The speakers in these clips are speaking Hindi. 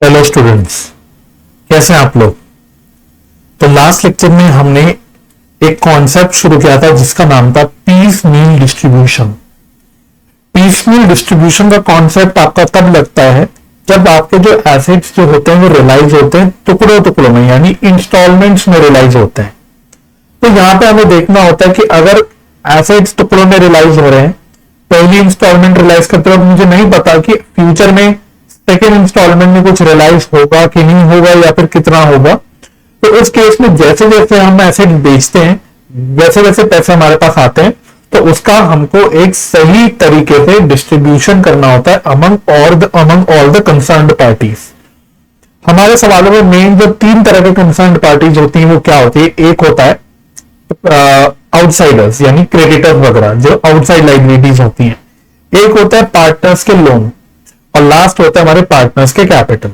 हेलो स्टूडेंट्स, कैसे हैं आप लोग। तो लास्ट लेक्चर में हमने एक कॉन्सेप्ट शुरू किया था जिसका नाम था पीस मील डिस्ट्रीब्यूशन। पीस मील डिस्ट्रीब्यूशन का कॉन्सेप्ट आपका तब लगता है जब आपके जो एसेट्स जो होते हैं वो रियलाइज होते हैं टुकड़ों टुकड़ों में, यानी इंस्टॉलमेंट्स में रियलाइज होते हैं। तो यहां पे हमें देखना होता है कि अगर एसेट्स टुकड़ों में रियलाइज हो रहे हैं, पहली इंस्टॉलमेंट रियलाइज करते वक्त मुझे नहीं पता कि फ्यूचर में सेकेंड इंस्टॉलमेंट में कुछ रियलाइज होगा कि नहीं होगा या फिर कितना होगा। तो इस केस में जैसे जैसे हम एसेट बेचते हैं वैसे वैसे पैसे हमारे पास आते हैं, तो उसका हमको एक सही तरीके से डिस्ट्रीब्यूशन करना होता है among all the concerned parties. हमारे सवालों में मेन जो तीन तरह के कंसर्न्ड पार्टीज होती हैं वो क्या होती है। एक होता है आउटसाइडर्स यानी क्रेडिटर्स वगैरह जो आउटसाइड लाइबिलिटीज होती हैं। एक होता है पार्टनर्स के लोन और लास्ट होता है हमारे पार्टनर्स के कैपिटल।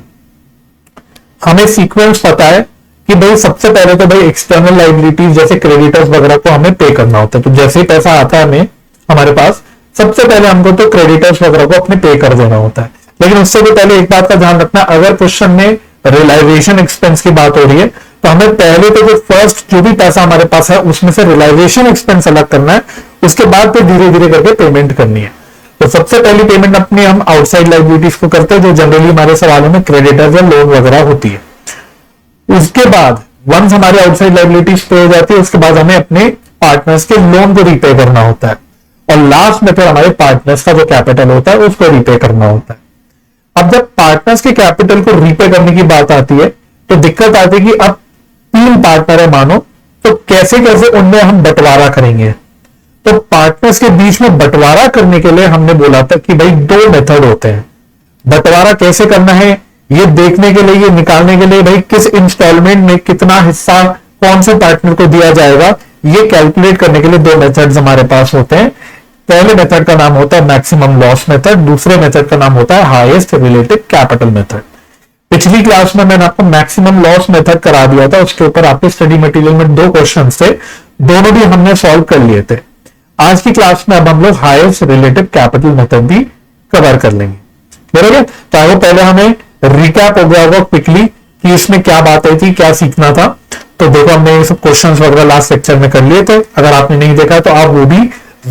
हमें सीक्वेंस पता है कि भाई सबसे पहले तो भाई एक्सटर्नल लाइबिलिटीज जैसे क्रेडिटर्स वगैरह को हमें पे करना होता है। तो जैसे ही पैसा आता है हमें हमारे पास, सबसे पहले हमको तो क्रेडिटर्स वगैरह को अपने पे कर देना होता है। लेकिन उससे भी पहले एक बात का ध्यान रखना, अगर क्वेश्चन में रियलाइजेशन एक्सपेंस की बात हो रही है तो हमें पहले तो जो फर्स्ट जो भी पैसा हमारे पास है उसमें से रियलाइजेशन एक्सपेंस अलग करना है, उसके बाद फिर धीरे धीरे करके पेमेंट करनी है। तो सबसे पहली पेमेंट अपनी हम आउटसाइड लाइबिलिटीज को करते हैं जो जनरली हमारे सवालों में क्रेडिटर्स या लोन वगैरह होती है। उसके बाद वंस हमारी आउटसाइड लाइबिलिटीज पे हो जाती है उसके बाद हमें अपने पार्टनर्स के लोन को रीपे करना होता है और लास्ट में फिर हमारे पार्टनर्स का जो कैपिटल होता है उसको रीपे करना होता है। अब जब पार्टनर्स के कैपिटल को रीपे करने की बात आती है तो दिक्कत आती है कि अब तीन पार्टनर है मानो, तो कैसे कैसे उनमें हम बंटवारा करेंगे। तो पार्टनर्स के बीच में बंटवारा करने के लिए हमने बोला था कि भाई दो मेथड होते हैं। बंटवारा कैसे करना है ये देखने के लिए, ये निकालने के लिए भाई किस इंस्टॉलमेंट में कितना हिस्सा कौन से पार्टनर को दिया जाएगा, ये कैलकुलेट करने के लिए दो मेथड्स हमारे पास होते हैं। पहले मेथड का नाम होता है मैक्सिमम लॉस मेथड, दूसरे मेथड का नाम होता है हाईएस्ट रिलेटिव कैपिटल मेथड। पिछली क्लास में मैंने आपको मैक्सिमम लॉस मेथड करा दिया था, उसके ऊपर आपके स्टडी मटेरियल में दो क्वेश्चन थे, दोनों भी हमने सॉल्व कर लिए थे। आज की क्लास में अब हम लोग हाईएस्ट रिलेटिव कैपिटल मेथड भी कवर कर लेंगे। बराबर, तो पहले हमें रिकैप हो गया होगा क्विकली कि इसमें क्या बात आई थी, क्या सीखना था। तो देखो हमने ये सब क्वेश्चंस वगैरह लास्ट लेक्चर में कर लिए थे, अगर आपने नहीं देखा तो आप वो भी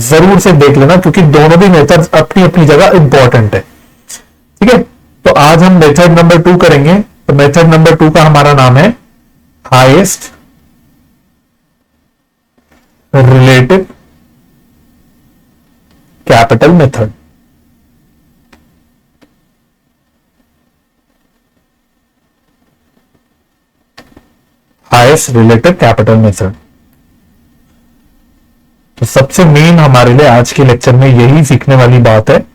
जरूर से देख लेना क्योंकि दोनों भी मेथड अपनी अपनी जगह इंपॉर्टेंट है। ठीक है, तो आज हम मेथड नंबर 2 करेंगे। तो मेथड नंबर 2 का हमारा नाम है highest relative capital method. Highest relative capital method. तो सबसे मेन हमारे लिए आज के लेक्चर में यही सीखने वाली बात है।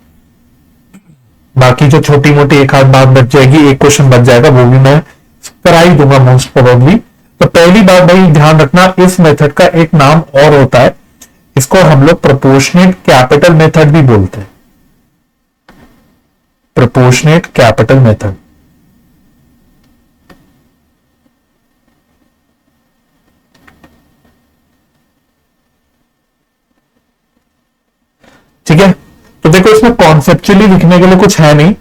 बाकी जो छोटी मोटी एक आध बात बच जाएगी, एक क्वेश्चन बच जाएगा, वो भी मैं करा ही दूंगा मोस्ट प्रोबेबली। तो पहली बात भाई ध्यान रखना, इस मेथड का एक नाम और होता है, इसको हम लोग प्रोपोर्शनेट कैपिटल मेथड भी बोलते हैं। Proportionate capital method. ठीक है, तो देखो इसमें कॉन्सेप्चुअली लिखने के लिए कुछ है नहीं,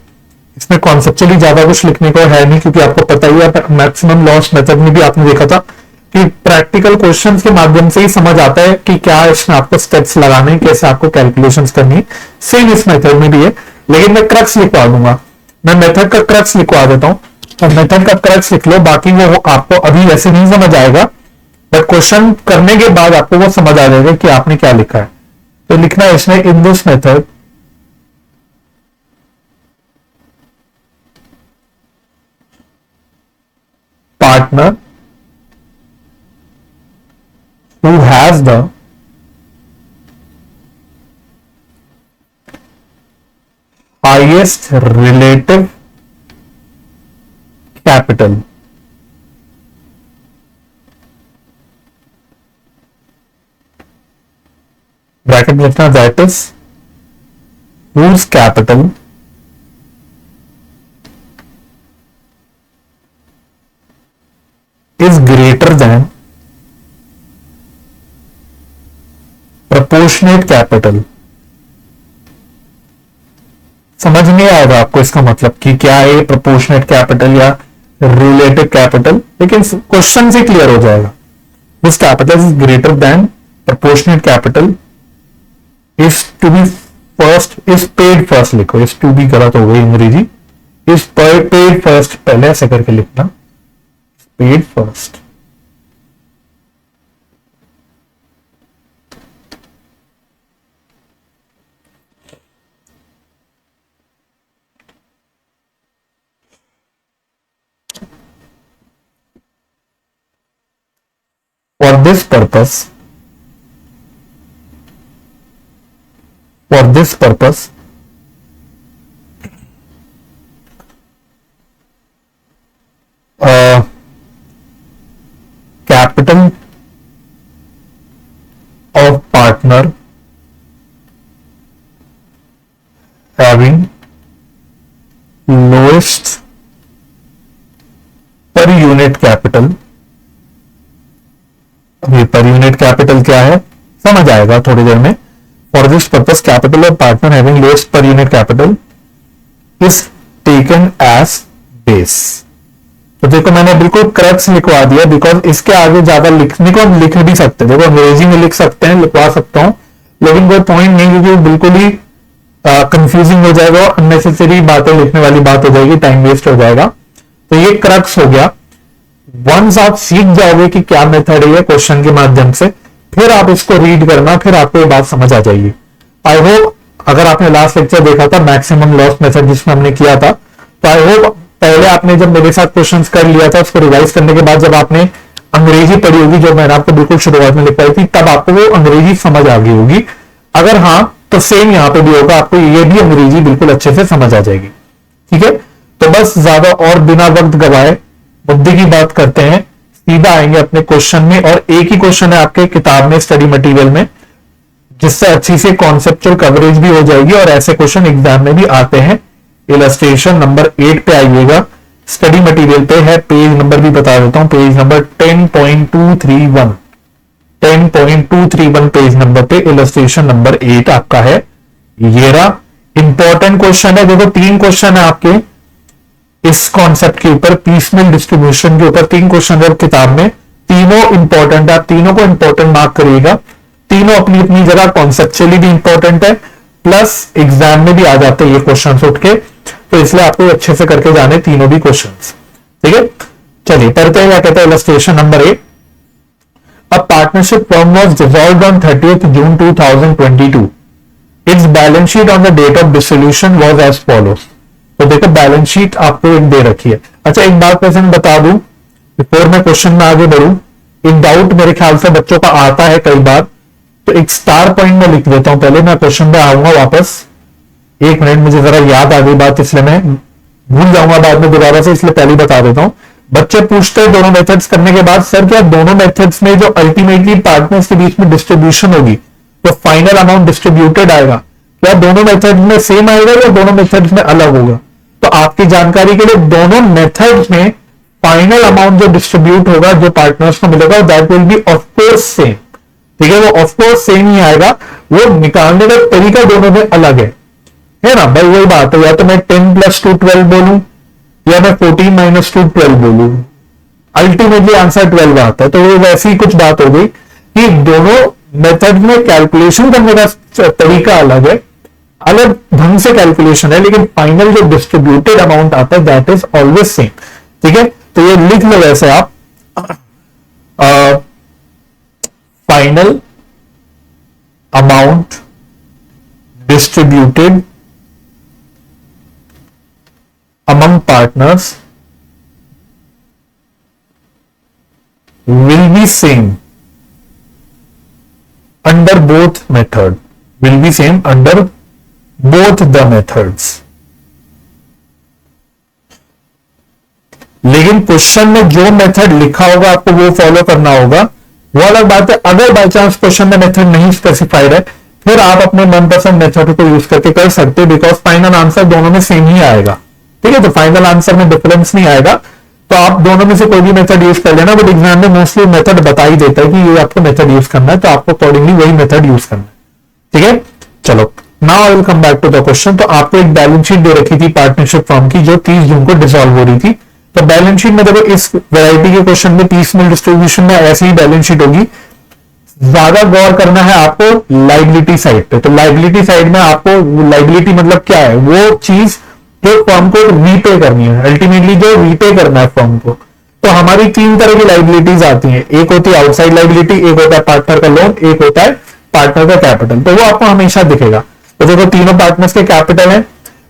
इसमें कॉन्सेप्चुअली ज्यादा कुछ लिखने को है नहीं क्योंकि आपको पता ही है मैक्सिमम लॉस मेथड में भी आपने देखा था कि प्रैक्टिकल क्वेश्चंस के माध्यम से ही समझ आता है कि क्या इसमें आपको स्टेप्स लगाने, कैसे आपको कैलकुलेशंस करनी है। सेम इस मेथड में भी है, लेकिन मैं क्रक्स लिखवा दूंगा, मैं मेथड का क्रक्स लिखवा देता हूं। तो मेथड का क्रक्स लिख लो, बाकी वो आपको अभी वैसे नहीं समझ आएगा, बट क्वेश्चन करने के बाद आपको वो समझ आ जाएगा कि आपने क्या लिखा है। तो लिखना है इसमें in this method partner who has the highest relative capital bracket में लिखना that is whose capital is greater than proportionate capital समझ नहीं आएगा आपको इसका मतलब कि क्या है प्रोपोर्शनेट कैपिटल या रिलेटिव कैपिटल, लेकिन क्वेश्चन से क्लियर हो जाएगा। This capital is greater than proportionate capital is to be first, is paid first लिखो, इज टू बी गलत हो गई अंग्रेजी, इज पेड फर्स्ट पहले ऐसे करके लिखना, paid first. For this purpose, capital of partner having lowest per unit capital, अभी पर यूनिट कैपिटल क्या है समझ आएगा थोड़ी देर में। For this purpose capital of partner having lowest per unit capital is taken as base. तो देखो मैंने बिल्कुल क्रक्स लिखवा दिया, बिकॉज इसके आगे ज्यादा लिखने को हम लिख भी सकते हैं, देखो अंग्रेजी में लिख सकते हैं, लिखवा सकता हूं, लेकिन कोई पॉइंट नहीं, क्योंकि बिल्कुल ही कंफ्यूजिंग हो जाएगा, अननेसेसरी बातें लिखने वाली बात हो जाएगी, टाइम वेस्ट हो जाएगा। तो ये क्रक्स हो गया। वंस आप सीख जाओगे कि क्या मेथड है क्वेश्चन के माध्यम से, फिर आप इसको रीड करना, फिर आपको ये बात समझ आ जाएगी। आई होप अगर आपने लास्ट लेक्चर देखा था मैक्सिमम लॉस मेथड जिसमें हमने किया था, तो आई होप पहले आपने जब मेरे साथ क्वेश्चंस कर लिया था, उसको रिवाइज करने के बाद जब आपने अंग्रेजी पढ़ी होगी, जो मैंने आपको बिल्कुल शुरुआत में लिखवाई थी, तब आपको वो अंग्रेजी समझ आ गई होगी। अगर हाँ तो सेम यहाँ पे भी होगा, आपको ये भी अंग्रेजी बिल्कुल अच्छे से समझ आ जाएगी। ठीक है, तो बस ज्यादा और बिना वक्त गवाए मुद्दे की बात करते हैं, सीधा आएंगे अपने क्वेश्चन में। और एक ही क्वेश्चन है आपके किताब में, स्टडी मटेरियल में, जिससे अच्छी से कॉन्सेप्चुअल कवरेज भी हो जाएगी, और ऐसे क्वेश्चन एग्जाम में भी आते हैं। इलस्ट्रेशन नंबर 8 पे आइएगा, स्टडी मटेरियल पे है, पेज नंबर भी बता देता हूं, पेज नंबर 10.231 पेज नंबर पे इलस्ट्रेशन नंबर 8 आपका है। ये रहा, इंपॉर्टेंट क्वेश्चन है। देखो 3 क्वेश्चन है आपके इस कॉन्सेप्ट के ऊपर, पीसमेल डिस्ट्रीब्यूशन के ऊपर 3 क्वेश्चन है किताब में, तीनों इंपॉर्टेंट है, आप तीनों को इंपॉर्टेंट मार्क करिएगा। तीनों अपनी अपनी जगह कॉन्सेप्चुअली भी इंपॉर्टेंट है, प्लस एग्जाम में भी आ जाते हैं ये क्वेश्चन उठ के, तो इसलिए आपको अच्छे से करके जाने तीनों भी क्वेश्चन। ठीक है, चलिए पढ़ते हैं क्या कहते हैं। Illustration number 8, a partnership firm was dissolved on 30th June 2022। Its balance sheet on the date of dissolution was as follows. तो देखो बैलेंस शीट आपको एक दे रखी है। अच्छा एक बात वैसे मैं बता दूं बिफोर मैं क्वेश्चन में आगे बढ़ूं, इन डाउट मेरे ख्याल से बच्चों का आता है कई बार, तो एक स्टार पॉइंट में लिख देता हूं, पहले मैं क्वेश्चन में आऊंगा वापस। एक मिनट, मुझे जरा याद आ गई बात, इसलिए मैं भूल जाऊंगा बाद में दोबारा से, इसलिए पहले बता देता हूं। बच्चे पूछते हैं दोनों मेथड्स करने के बाद, सर क्या दोनों मेथड्स में जो अल्टीमेटली पार्टनर्स के बीच में डिस्ट्रीब्यूशन होगी तो फाइनल अमाउंट डिस्ट्रीब्यूटेड आएगा, क्या दोनों मेथड में सेम आएगा या दोनों मेथड्स में अलग होगा? तो आपकी जानकारी के लिए दोनों मेथड्स में फाइनल अमाउंट जो डिस्ट्रीब्यूट होगा, जो पार्टनर्स को मिलेगा, that will be of course same. ठीक है, वो ऑफ कोर्स सेम ही आएगा, वो निकालने का तरीका दोनों में अलग है ना भाई। वही बात है, या तो मैं 10 + 2 12 बोलूं, या मैं 14 - 2 12 बोलूं, अल्टीमेटली आंसर 12 आता है। तो वो वैसी ही कुछ बात हो गई कि दोनों मेथड में कैलकुलेशन करने का तरीका अलग है, अलग ढंग से कैलकुलेशन है, लेकिन फाइनल जो डिस्ट्रीब्यूटेड अमाउंट आता है दैट इज ऑलवेज सेम। ठीक है, तो ये लिख लो वैसे आप, final amount distributed among partners will be same under both method, will be same under both the methods। लेकिन क्वेश्चन में जो मेथड लिखा होगा आपको वो फॉलो करना होगा, वो अलग बात है। अगर बाय चांस क्वेश्चन में मेथड नहीं स्पेसिफाइड है, फिर आप अपने मनपसंद मेथड को यूज करके कर सकते, बिकॉज फाइनल आंसर दोनों में सेम ही आएगा। ठीक है, तो फाइनल आंसर में डिफरेंस नहीं आएगा, तो आप दोनों में से कोई भी मेथड यूज कर लेना, बट एग्जाम में मोस्टली मेथड बता ही देता है कि ये आपको मेथड यूज करना है, तो आपको अकॉर्डिंगली वही मेथड यूज करना है। ठीक है, चलो now I will come back to the question. तो आपको एक बैलेंस शीट दे रखी थी पार्टनरशिप फॉर्म की जो 30 जून को डिसॉल्व हो रही थी। तो बैलेंस शीट में देखो इस वैरायटी के क्वेश्चन में पीसमेल डिस्ट्रीब्यूशन में ऐसी ही बैलेंस शीट होगी। ज्यादा गौर करना है आपको लाइबिलिटी साइड पे। तो लाइबिलिटी साइड में आपको लाइबिलिटी मतलब क्या है, वो चीज जो फर्म को रीपे करनी है, अल्टीमेटली जो रीपे करना है फर्म को। तो हमारी 3 तरह की लाइबिलिटीज आती हैं, एक होती है आउटसाइड लाइबिलिटी, एक होता है पार्टनर का लोन, एक होता है पार्टनर का कैपिटल। तो वो आपको हमेशा दिखेगा। तो देखो तीनों पार्टनर्स के कैपिटल है,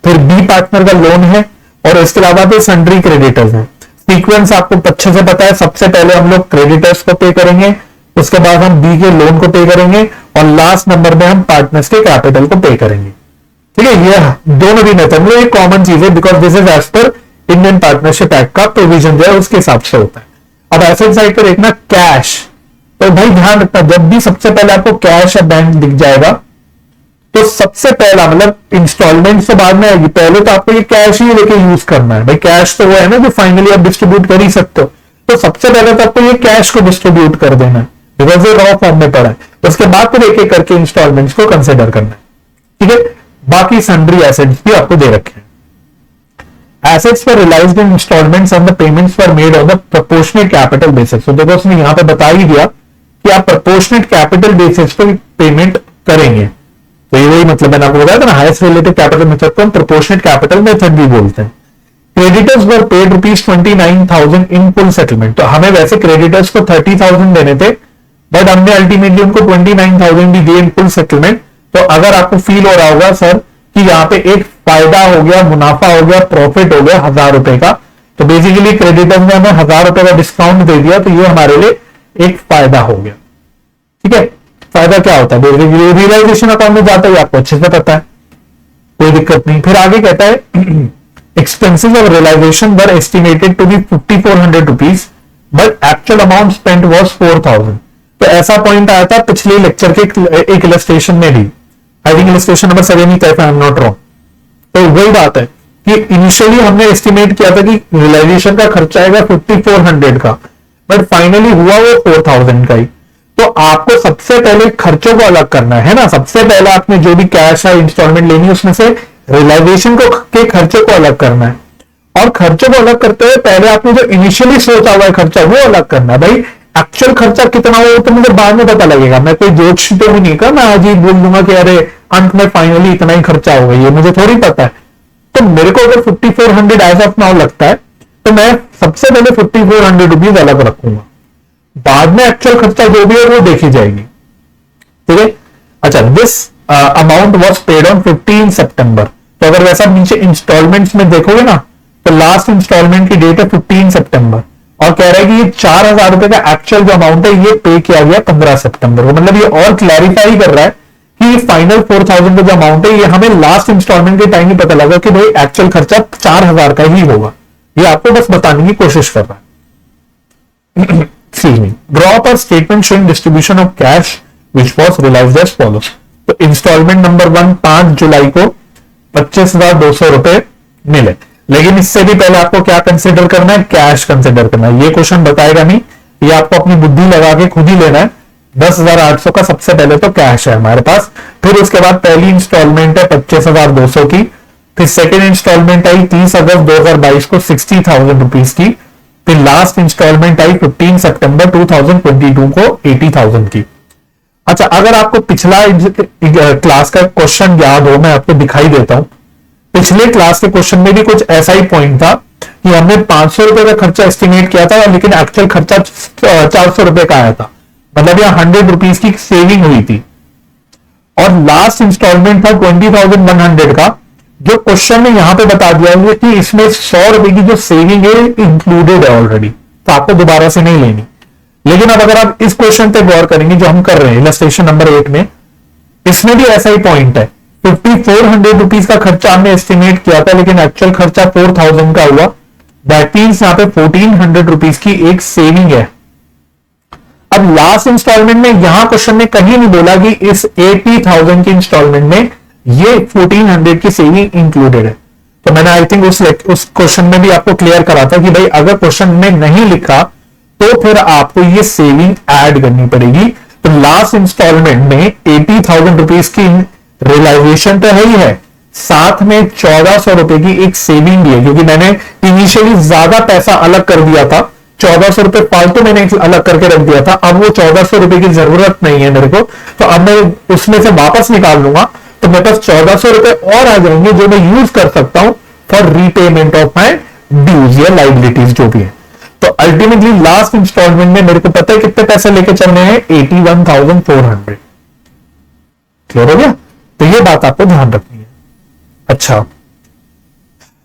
फिर बी पार्टनर का लोन है, और इसके अलावा फिर सन्ड्री क्रेडिटर्स हैं। सीक्वेंस आपको अच्छे से पता है, सबसे पहले हम लोग क्रेडिटर्स को पे करेंगे, उसके बाद हम बी के लोन को पे करेंगे, और लास्ट नंबर में हम पार्टनर्स के कैपिटल को पे करेंगे। ठीक है, ये दोनों भी मेथड में एक कॉमन चीज है, because this is as per Indian partnership act का प्रोविजन जो है उसके हिसाब से होता है। अब एसेट साइड पर देखना कैश। तो भाई ध्यान रखना, जब भी सबसे पहले आपको कैश या बैंक दिख जाएगा तो सबसे पहला मतलब इंस्टॉलमेंट से बाद में आएगी, पहले तो आपको ये कैश ही लेके यूज करना है। भाई कैश तो वो है ना जो फाइनली आप डिस्ट्रीब्यूट कर ही सकते हो। तो सबसे पहले तो आपको ये कैश को डिस्ट्रीब्यूट कर देना है, बिकॉज ये रॉ फॉर्म में पड़ा है। उसके बाद फिर एक एक करके इंस्टॉलमेंट्स को कंसिडर करना है। ठीक है, बाकी सन्ड्री एसेट्स भी आपको दे रखे हैं। एसेट्स पर realised in instalments and the payments were made on the proportionate capital basis. तो देखो उसने यहां पे बता ही दिया कि आप प्रोपोर्शनेट कैपिटल बेसिस पर पेमेंट करेंगे। तो ये वही मतलब मैंने आपको बताया था ना, हाईएस्ट रिलेटिव कैपिटल मेथड को हम प्रोपोर्शनेट कैपिटल मेथड भी बोलते हैं। Creditors were paid ₹29,000 in full settlement. तो हमें वैसे क्रेडिटर्स को 30,000 देने थे, बट हमने अल्टीमेटली उनको 29,000 भी दिए इन फुल सेटलमेंट। तो अगर आपको फील हो रहा होगा सर कि यहाँ पे एक फायदा हो गया, मुनाफा हो गया, प्रॉफिट हो गया 1,000 रुपए का, तो बेसिकली क्रेडिटर्स ने हमें 1,000 रुपए का डिस्काउंट दे दिया, तो ये हमारे लिए एक फायदा हो गया। ठीक है, फायदा क्या होता है, बेसिकली रियलाइजेशन अकाउंट में जाता है, आपको अच्छे से पता है, कोई दिक्कत नहीं। फिर आगे कहता है expenses of realisation were estimated to be 5,400 rupees, but actual amount spent was 4,000। तो ऐसा पॉइंट आया था पिछले लेक्चर के एक इलस्ट्रेशन में भी, आई थिंक इलस्ट्रेशन नंबर 7 ही था, if I am not wrong. तो वही बात है कि इनिशियली हमने एस्टिमेट किया था कि रियलाइजेशन का खर्चा आएगा 5,400 का, बट फाइनली हुआ वो 4,000 का ही। तो आपको सबसे पहले खर्चों को अलग करना है ना, सबसे पहले आपने जो भी कैश है इंस्टॉलमेंट लेनी है उसमें से रियलाइजेशन को के खर्चे को अलग करना है, और खर्चों को अलग करते हुए पहले आपने जो इनिशियली सोचा हुआ है खर्चा वो अलग करना है। भाई एक्चुअल खर्चा कितना हो तो मुझे बाद में पता लगेगा, मैं कोई जोश तो भी नहीं कर, मैं आज ही बोल दूंगा कि अरे अंत में फाइनली इतना ही खर्चा होगा, ये मुझे थोड़ी पता है। तो मेरे को अगर 5,400 एज ऑफ नाउ लगता है तो मैं सबसे पहले 5,400 रुपीज अलग रखूंगा, बाद में एक्चुअल खर्चा जो भी है वो देखी जाएगी। ठीक है, अच्छा this amount was paid on 15 सितंबर। तो अगर वैसा नीचे इंस्टॉलमेंट्स में देखोगे ना तो लास्ट इंस्टॉलमेंट की डेट है 15 सितंबर, और कह रहा है कि ये 4,000 रुपए का एक्चुअल जो अमाउंट है ये पे किया गया 15 सितंबर को। मतलब ये और क्लैरिफाई कर रहा है कि ये फाइनल 4,000 का जो अमाउंट है ये हमें लास्ट इंस्टॉलमेंट के टाइम ही पता लगा कि भाई एक्चुअल खर्चा 4,000 का ही होगा। ये आपको बस बताने की कोशिश कर रहा है। Excuse me. Draw up a statement showing distribution of cash which was realized as follows. तो इंस्टॉलमेंट नंबर 1 5 जुलाई को 25,200 रुपए मिले, लेकिन इससे भी पहले आपको क्या कंसिडर करना है, कैश कंसिडर करना है। ये क्वेश्चन बताएगा नहीं, ये आपको अपनी बुद्धि लगा के खुद ही लेना है। 10,800 का सबसे पहले तो कैश है हमारे पास, फिर उसके बाद पहली इंस्टॉलमेंट है 25,200 की, फिर सेकेंड इंस्टॉलमेंट आई 30 अगस्त 2022 को 60,000 रुपीज की, फिर लास्ट इंस्टॉलमेंट आई 15 सितंबर 2022 को 80,000 की। अच्छा, अगर आपको पिछला क्लास का क्वेश्चन याद हो, मैं आपको दिखाई देता हूं। पिछले क्लास के क्वेश्चन में भी कुछ ऐसा ही पॉइंट था कि हमने 500 रुपए का खर्चा एस्टिमेट किया था, लेकिन एक्चुअल खर्चा 400 रुपए का आया था, मतलब यहां 100 रुपीज की सेविंग हुई थी। और लास्ट इंस्टॉलमेंट था 20,100 का, जो क्वेश्चन ने यहां पे बता दिया है कि इसमें 100 रुपए की जो सेविंग है इंक्लूडेड है ऑलरेडी, तो आपको दोबारा से नहीं लेनी। लेकिन अब अगर आप इस क्वेश्चन पे गौर करेंगे जो हम कर रहे हैं इलस्ट्रेशन नंबर 8 में, इसमें भी ऐसा ही पॉइंट है। 5,400 रुपीज का खर्चा हमने एस्टिमेट किया था, लेकिन एक्चुअल खर्चा 4,000 का हुआ। दैट मीन्स यहाँ पे 1,400 रुपीज की एक सेविंग है। अब लास्ट इंस्टॉलमेंट में यहां क्वेश्चन ने कहीं नहीं बोला कि इस 80,000 की इंस्टॉलमेंट में ये 1,400 की सेविंग इंक्लूडेड है। तो मैंने आई थिंक उस क्वेश्चन में भी आपको क्लियर करा था कि भाई अगर क्वेश्चन में नहीं लिखा तो फिर आपको ये सेविंग ऐड करनी पड़ेगी। तो लास्ट इंस्टॉलमेंट में 80,000 रुपीज की रियलाइजेशन तो है ही है, साथ में 1400 रुपए की एक सेविंग भी है, क्योंकि मैंने इनिशियली ज्यादा पैसा अलग कर दिया था, 1400 रुपए फालतू मैंने अलग करके रख दिया था, अब वो 1400 रुपए की जरूरत नहीं है मेरे को, तो अब मैं उसमें से वापस निकाल लूंगा, तो मेरे पास 1400 रुपए और आ जाएंगे जो मैं यूज कर सकता हूं for repayment of my dues या लाइबिलिटीज जो भी है। तो अल्टीमेटली लास्ट इंस्टॉलमेंट में मेरे को पता है कितने पैसे लेके चलने हैं, 81,400। क्लियर हो गया? तो ये बात आपको ध्यान रखनी है। अच्छा,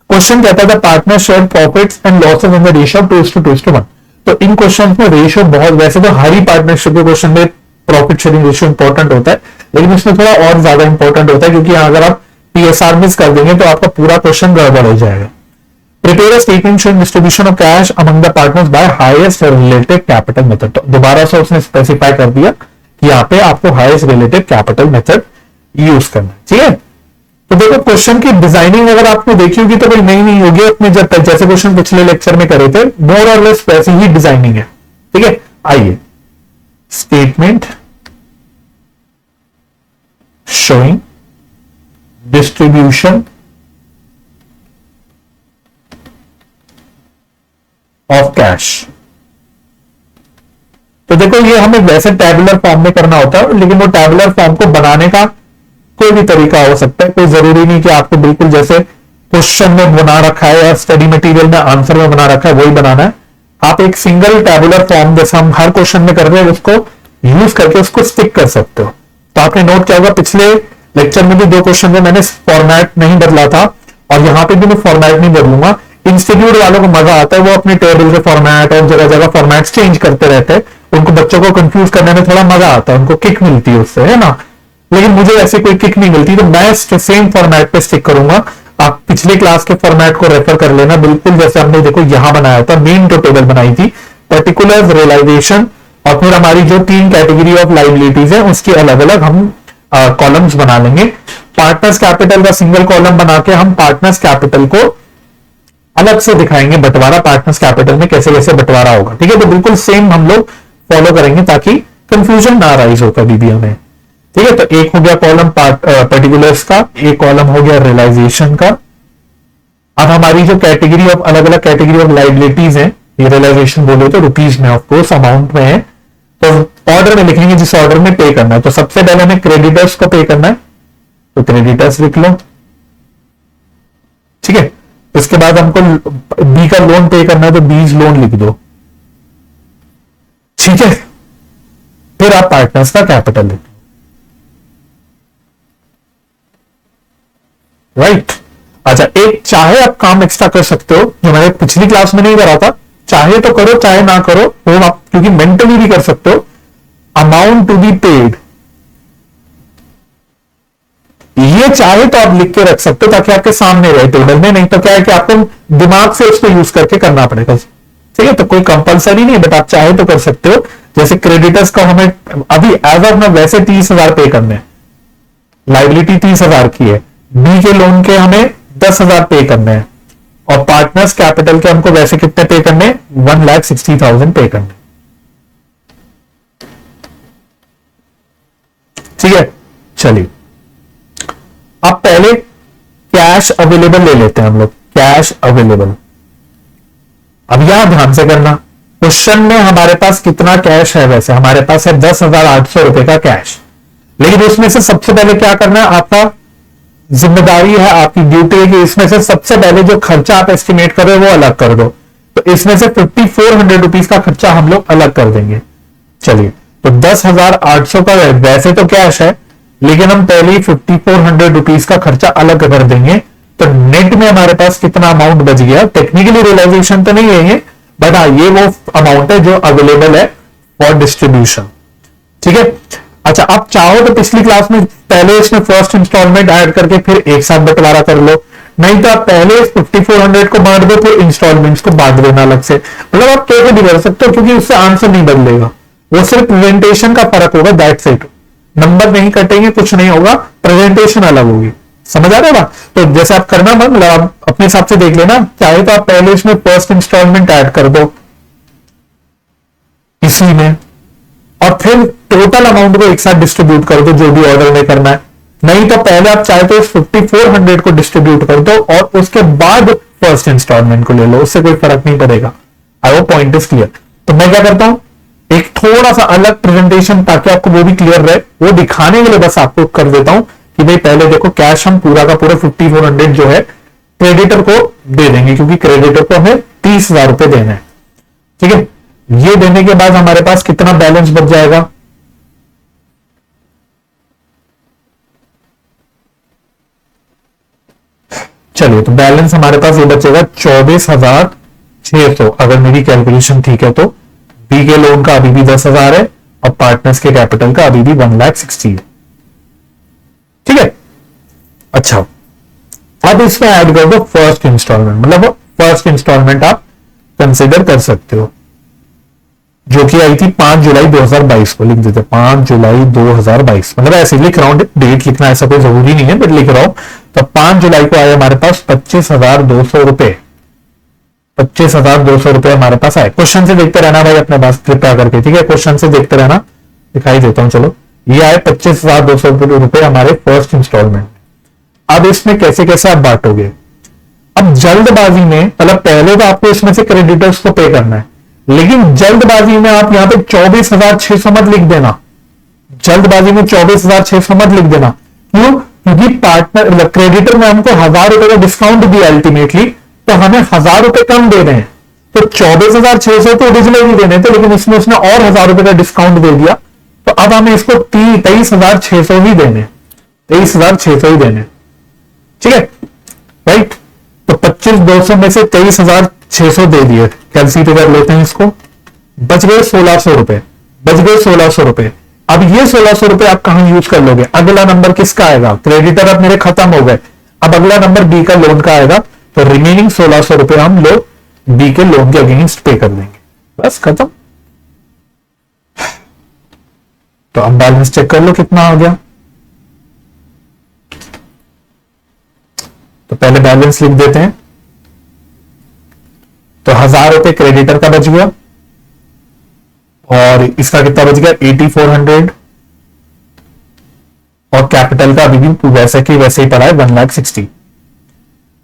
क्वेश्चन कहता था partner share profits and losses in the ratio 2:1। तो इन क्वेश्चन में रेशियो बहुत, वैसे तो हर ही पार्टनरशिप के क्वेश्चन में प्रॉफिट शेयरिंग रेशियो इंपॉर्टेंट होता है, लेकिन इसमें थोड़ा और ज्यादा इंपॉर्टेंट होता है, क्योंकि अगर आप पीएसआर मिस कर देंगे तो आपका पूरा क्वेश्चन गड़बड़ हो जाएगा। Prepare a statement showing distribution of cash among the partners by highest relative capital method. तो दोबारा से उसने स्पेसिफाई कर दिया कि यहाँ पे आपको highest relative capital method use करना है। ठीक है, तो देखो क्वेश्चन की डिजाइनिंग अगर आपने देखी होगी तो कोई नई नहीं होगी, अपने जब तक जैसे क्वेश्चन पिछले लेक्चर में करे थे, मोर और लेस वैसी ही डिजाइनिंग है। ठीक है, आइए, statement showing distribution of cash. तो देखो ये हमें वैसे टैबुलर फॉर्म में करना होता है, लेकिन वो टैबुलर फॉर्म को बनाने का कोई भी तरीका हो सकता है, कोई जरूरी नहीं कि आपको बिल्कुल जैसे क्वेश्चन में बना रखा है या स्टडी मटेरियल में आंसर में बना रखा है वही बनाना है। आप एक सिंगल टैबुलर फॉर्म जैसा हम हर क्वेश्चन में कर रहे हैं उसको यूज करके उसको स्टिक कर सकते हो। तो आपने नोट किया होगा पिछले लेक्चर में भी 2 क्वेश्चन में मैंने फॉर्मेट नहीं बदला था, और यहां पे भी मैं फॉर्मेट नहीं बदलूंगा। इंस्टीट्यूट वालों को मजा आता है, वो अपने टेबल के फॉर्मेट और जगह जगह फॉर्मेट चेंज करते रहते हैं, उनको बच्चों को कंफ्यूज करने में थोड़ा मजा आता है, उनको किक मिलती है उससे, है ना। लेकिन मुझे ऐसे कोई किक नहीं मिलती, तो मैं सेम फॉर्मेट पे स्टिक करूंगा। आप पिछले क्लास के फॉर्मेट को रेफर कर लेना, बिल्कुल जैसे हमने देखो यहां बनाया था, मेन जो टेबल बनाई थी, पर्टिकुलर रियलाइजेशन, और फिर हमारी जो 3 कैटेगरी ऑफ लाइबिलिटीज है उसकी अलग अलग हम कॉलम्स बना लेंगे। पार्टनर्स कैपिटल का सिंगल कॉलम बना के हम पार्टनर्स कैपिटल को अलग से दिखाएंगे, बंटवारा पार्टनर्स कैपिटल में कैसे कैसे बंटवारा होगा। ठीक है, तो बिल्कुल सेम हम लोग फॉलो करेंगे ताकि कंफ्यूजन ना राइज हो कभी भी हमें। ठीक है, तो एक हो गया कॉलम पर्टिकुलर्स का, एक कॉलम हो गया रियलाइजेशन का। अब हमारी जो कैटेगरी ऑफ अलग अलग कैटेगरी ऑफ लाइबिलिटीज है, ये रियलाइजेशन बोले तो रुपीज में, ऑफकोर्स अमाउंट में है, तो ऑर्डर में लिखेंगे जिस ऑर्डर में पे करना है। तो सबसे पहले हमें क्रेडिटर्स को पे करना है, तो क्रेडिटर्स लिख लो। ठीक है, इसके बाद हमको बी का लोन पे करना है, तो बीज लोन लिख दो। ठीक है, फिर आप पार्टनर्स का कैपिटल लिख दो। राइट, अच्छा, एक चाहे आप काम एक्स्ट्रा कर सकते हो जो मैंने पिछली क्लास में नहीं करा था, चाहे तो करो चाहे ना करो, वो आप क्योंकि मेंटली भी कर सकते हो। अमाउंट टू बी पेड, ये चाहे तो आप लिख के रख सकते हो ताकि आपके सामने रहे टेबल में, नहीं तो क्या है कि आपको दिमाग से उसको यूज करके करना पड़ेगा। ठीक है, तो कोई कंपलसरी नहीं, बट आप चाहे तो कर सकते हो। जैसे क्रेडिटर्स को हमें अभी एज ऑफ ना वैसे 30,000 पे करने हैं, लाइबिलिटी 30,000 की है, बी के लोन के हमें 10,000 पे करने हैं, और पार्टनर्स कैपिटल के हमको वैसे कितने पे करने, 1,60,000 पे करने। ठीक है, चलिए अब पहले कैश अवेलेबल ले लेते हैं हम लोग, कैश अवेलेबल। अब यहां ध्यान से करना, क्वेश्चन में हमारे पास कितना कैश है, वैसे हमारे पास है 10,800 रुपए का कैश, लेकिन उसमें से सबसे पहले क्या करना है, आपका जिम्मेदारी है, आपकी ड्यूटी है कि इसमें से सबसे पहले जो खर्चा आप एस्टिमेट कर रहे हो वो अलग कर दो। तो इसमें से 5,400 रुपीज का खर्चा हम लोग अलग कर देंगे। चलिए, तो 10,800 का वैसे तो कैश है, लेकिन हम पहले ही 5,400 रुपीज का खर्चा अलग कर देंगे। तो नेट में हमारे पास कितना अमाउंट बच गया, टेक्निकली रियलाइजेशन तो नहीं है ये, बट हाँ ये वो अमाउंट है जो अवेलेबल है फॉर डिस्ट्रीब्यूशन। ठीक है, अच्छा, आप चाहो तो पिछली क्लास में पहले इसमें फर्स्ट इंस्टॉलमेंट ऐड करके फिर एक साथ बंटवारा कर लो, नहीं तो आप पहले 5,400 को बांट दो, फिर इंस्टॉलमेंट्स को बांट देना अलग से, मतलब आप कैसे भी कर सकते हो, क्योंकि उससे आंसर नहीं बदलेगा, वो सिर्फ प्रेजेंटेशन का फर्क होगा, दैट्स इट। नंबर नहीं कटेंगे, कुछ नहीं होगा, प्रेजेंटेशन अलग होगी। समझ आ रहा है? तो जैसे आप करना मन आप अपने हिसाब से देख लेना, चाहे तो आप पहले इसमें फर्स्ट इंस्टॉलमेंट ऐड कर दो इसी में, और फिर टोटल अमाउंट को एक साथ डिस्ट्रीब्यूट कर दो जो भी ऑर्डर में करना है। नहीं तो पहले आप चाहे तो इस 5400 को डिस्ट्रीब्यूट कर दो और उसके बाद फर्स्ट इंस्टॉलमेंट को ले लो, उससे कोई फर्क नहीं पड़ेगा। आई वो पॉइंट इज क्लियर। तो मैं क्या करता हूं, एक थोड़ा सा अलग प्रेजेंटेशन ताकि आपको वो भी क्लियर रहे, वो दिखाने के लिए बस आपको कर देता हूं कि भाई पहले देखो कैश हम पूरा का पूरा 5400 जो है क्रेडिटर को दे देंगे, क्योंकि क्रेडिटर को हमें 30,000 रुपए देना है। ठीक है, ये देने के बाद हमारे पास कितना बैलेंस बच जाएगा, चलिए तो बैलेंस हमारे पास ये बचेगा 24,600, अगर मेरी कैलकुलेशन ठीक है तो। बी के लोन का अभी भी 10,000 है और पार्टनर्स के कैपिटल का अभी भी 1,60,000 है। ठीक है, अच्छा अब इसमें ऐड कर दो फर्स्ट इंस्टॉलमेंट, मतलब फर्स्ट इंस्टॉलमेंट आप कंसिडर कर सकते हो, जो कि आई थी 5 जुलाई 2022 को। लिख देते 5 जुलाई 2022, मतलब ऐसे लिख रहा हूं, डेट लिखना ऐसा कोई जरूरी नहीं है बट लिख रहा हूं। तो 5 जुलाई को आए हमारे पास 25,200 रुपए, 25,200 रुपए हमारे पास आए। क्वेश्चन से देखते रहना भाई अपने पास कृपया करके, ठीक है, क्वेश्चन से देखते रहना, दिखाई देता हूं। चलो ये आए 25,200 रुपए हमारे फर्स्ट इंस्टॉलमेंट। अब इसमें कैसे कैसे आप बांटोगे, अब जल्दबाजी में, मतलब पहले तो आपको इसमें से क्रेडिटर्स को पे करना है, लेकिन जल्दबाजी में आप यहां पे 24,600 मत लिख देना, जल्दबाजी में 24,600 मत लिख देना। क्यों, क्योंकि पार्टनर क्रेडिटर ने हमको 1,000 रुपए का डिस्काउंट दिया अल्टीमेटली, तो हमें 1,000 रुपए कम दे रहे हैं। तो 24,600 तो ओरिजिनली देने थे, लेकिन इसमें उसने और 1,000 रुपए का डिस्काउंट दे दिया, तो अब हमें इसको 23,600 ही देने, 23,600 ही देने। ठीक है, राइट। तो 25,200 में से 23,600 दे दिए, कैलकुलेट कर लेते हैं इसको, बच गए 1,600 रुपए, बच गए 1,600 रुपए। अब ये 1,600 रुपए आप कहां यूज कर लोगे, अगला नंबर किसका आएगा, क्रेडिटर अब मेरे खत्म हो गए, अब अगला नंबर बी का लोन का आएगा, तो रिमेनिंग 1,600 रुपए हम लोग बी के लोन के अगेंस्ट पे कर देंगे, बस खत्म। तो अब बैलेंस चेक कर लो कितना आ गया। तो पहले बैलेंस लिख देते हैं। तो 1,000 रुपए क्रेडिटर का बच गया और इसका कितना बच गया 8,400, और कैपिटल का अभी भी वैसे की वैसे ही पड़ा है 1,60,000।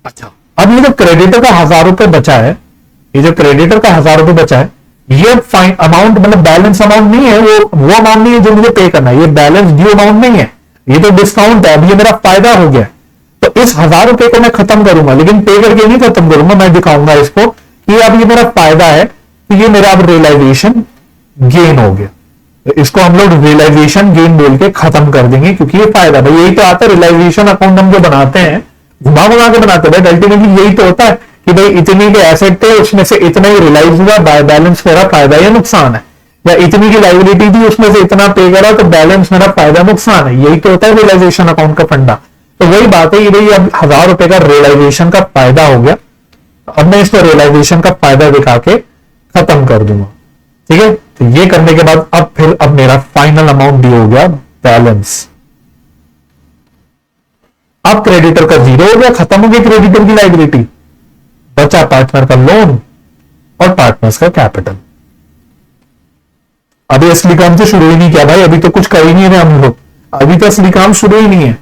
अच्छा, अब ये जो क्रेडिटर का 1,000 रुपए बचा है, ये जो क्रेडिटर का 1,000 रुपए बचा है, ये फाइन अमाउंट, मतलब बैलेंस अमाउंट नहीं है, वो अमाउंट नहीं है जो मुझे पे करना है, ये बैलेंस ड्यू अमाउंट नहीं है, ये तो डिस्काउंट है, अब ये मेरा फायदा हो गया। तो इस 1,000 रुपए को मैं खत्म करूंगा, लेकिन पे करके नहीं खत्म करूंगा, मैं दिखाऊंगा इसको कि अब ये मेरा फायदा है, तो ये मेरा अब रियलाइजेशन गेन हो गया। तो इसको हम लोग रियलाइजेशन गेन बोल के खत्म कर देंगे, क्योंकि ये फायदा भाई यही तो आता है। रियलाइजेशन अकाउंट हम जो बनाते हैं, घुमा घुमा के बनाते हैं, अल्टीमेटली यही तो होता है कि भाई इतनी के एसेट थे, उसमें से इतना ही रियलाइज हुआ, बैलेंस मेरा फायदा या नुकसान है, या इतनी की लाइबिलिटी थी, उसमें से इतना पे करा, तो बैलेंस मेरा फायदा नुकसान है। यही तो होता है रियलाइजेशन अकाउंट का फंडा। तो वही बात है, भाई अब 1,000 रुपए का रियलाइजेशन का फायदा हो गया, अब मैं इसको रियलाइजेशन का फायदा दिखा के खत्म कर दूंगा। ठीक है, तो ये करने के बाद अब मेरा फाइनल अमाउंट भी हो गया बैलेंस। अब क्रेडिटर का 0 हो गया, खत्म हो गई क्रेडिटर की लाइबिलिटी, बचा पार्टनर का लोन और पार्टनर्स का कैपिटल। अभी असली काम तो शुरू ही नहीं किया भाई, अभी तो कुछ कर ही नहीं रहे हम लोग, अभी तो असली काम शुरू ही नहीं है।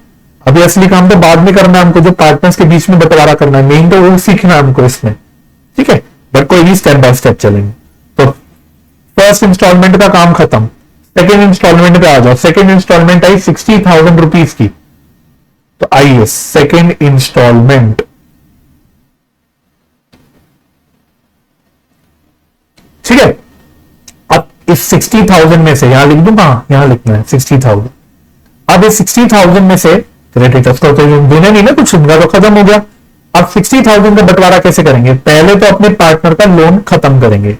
अभी असली काम तो बाद में करना है हमको, जो पार्टनर्स के बीच में बंटवारा करना है, मेन तो वो सीखना है हमको इसमें। ठीक है, बट कोई भी स्टेप बाय स्टेप चलेंगे। तो फर्स्ट इंस्टॉलमेंट का काम खत्म, सेकेंड इंस्टॉलमेंट पे आ जाओ। सेकेंड इंस्टॉलमेंट आई 60,000 रुपीज की, तो आइए सेकेंड इंस्टॉलमेंट। ठीक है, अब इस 60,000 में से यहां लिख दूंगा, यहां लिखना है 60,000। अब इस 60,000 में से क्रेडिटर्स को तो देने नहीं ना कुछ, उनका तो खत्म हो गया। अब 60,000 का बंटवारा कैसे करेंगे, पहले तो अपने पार्टनर का लोन खत्म करेंगे,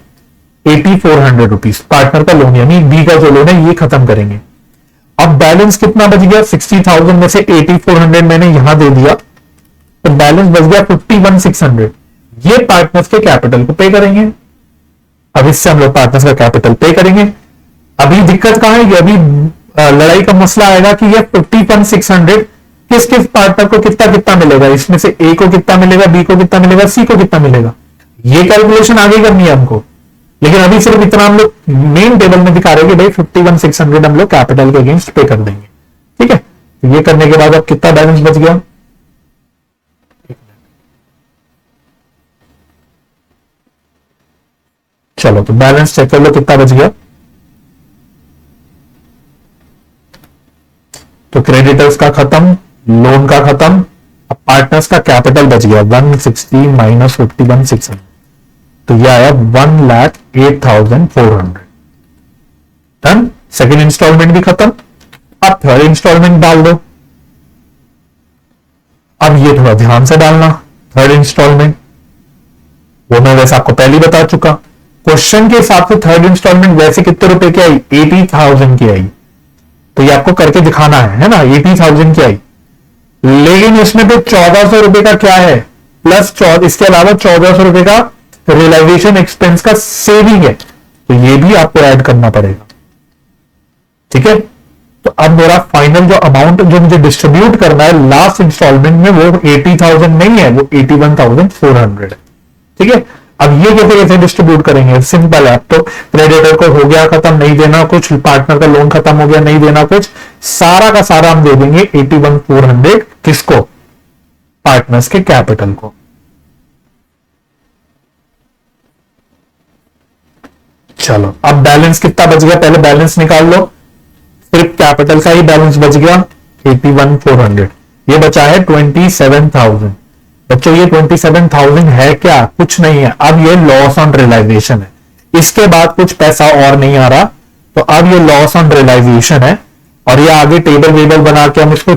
8,400 रुपीज पार्टनर का लोन, यानी बी का जो लोन है ये खत्म करेंगे। अब बैलेंस कितना बच गया, 60,000 में से 8,400 मैंने यहां दे दिया, तो बैलेंस बच गया 51,600। ये पार्टनर्स के कैपिटल को पे करेंगे। अब इससे हम लोग पार्टनर्स का कैपिटल पे करेंगे। अभी दिक्कत कहां है, अभी लड़ाई का मसला आएगा कि ये 51,600 किस किस पार्टनर को कितना कितना मिलेगा, इसमें से ए को कितना मिलेगा, बी को कितना मिलेगा, सी को कितना मिलेगा, ये कैलकुलेशन आगे करनी है हमको। लेकिन अभी सिर्फ इतना हम लोग मेन टेबल में दिखा रहे हैं कि भाई 51,600 हम लोग कैपिटल के अगेंस्ट पे कर देंगे। ठीक है, तो ये करने के बाद अब कितना बैलेंस बच गया, चलो तो बैलेंस चेक कर लो कितना बच गया। तो क्रेडिटर्स का खत्म, लोन का खत्म, अब पार्टनर्स का कैपिटल बच गया 160 माइनस 51,600, तो यह आया 1,08,400। डन, सेकेंड इंस्टॉलमेंट भी खत्म। अब थर्ड इंस्टॉलमेंट डाल दो। अब ये थोड़ा ध्यान से डालना, थर्ड इंस्टॉलमेंट वो मैं वैसे आपको पहले ही बता चुका। क्वेश्चन के हिसाब से थर्ड इंस्टॉलमेंट वैसे कितने रुपए की आई, 80,000 की आई, तो ये आपको करके दिखाना है ना, 80,000 की आई। लेकिन इसमें तो 1,400 रुपए का क्या है, प्लस इसके अलावा 1,400 रुपए का रियलाइजेशन एक्सपेंस का सेविंग है, तो ये भी आपको ऐड करना पड़ेगा। ठीक है, तो अब मेरा फाइनल जो अमाउंट जो मुझे डिस्ट्रीब्यूट करना है लास्ट इंस्टॉलमेंट में वो 80,000 नहीं है, वो 81,400 है। ठीक है, अब ये कैसे कैसे डिस्ट्रीब्यूट करेंगे, सिंपल है। तो क्रेडिटर को हो गया खत्म, नहीं देना कुछ, पार्टनर का लोन खत्म हो गया, नहीं देना कुछ, सारा का सारा हम दे देंगे 81,400 किसको, पार्टनर्स के कैपिटल को। चलो अब बैलेंस कितना बच गया, पहले बैलेंस निकाल लो। सिर्फ कैपिटल का ही बैलेंस बच गया 81,400, ये बचा है 27,000। बच्चों ये 27,000 है क्या, कुछ नहीं है। अब ये लॉस ऑन रियलाइजेशन है, इसके बाद कुछ पैसा और नहीं आ रहा, तो अब ये लॉस ऑन रियलाइजेशन है। और ये आगे टेबल वेबल बना के हम इसको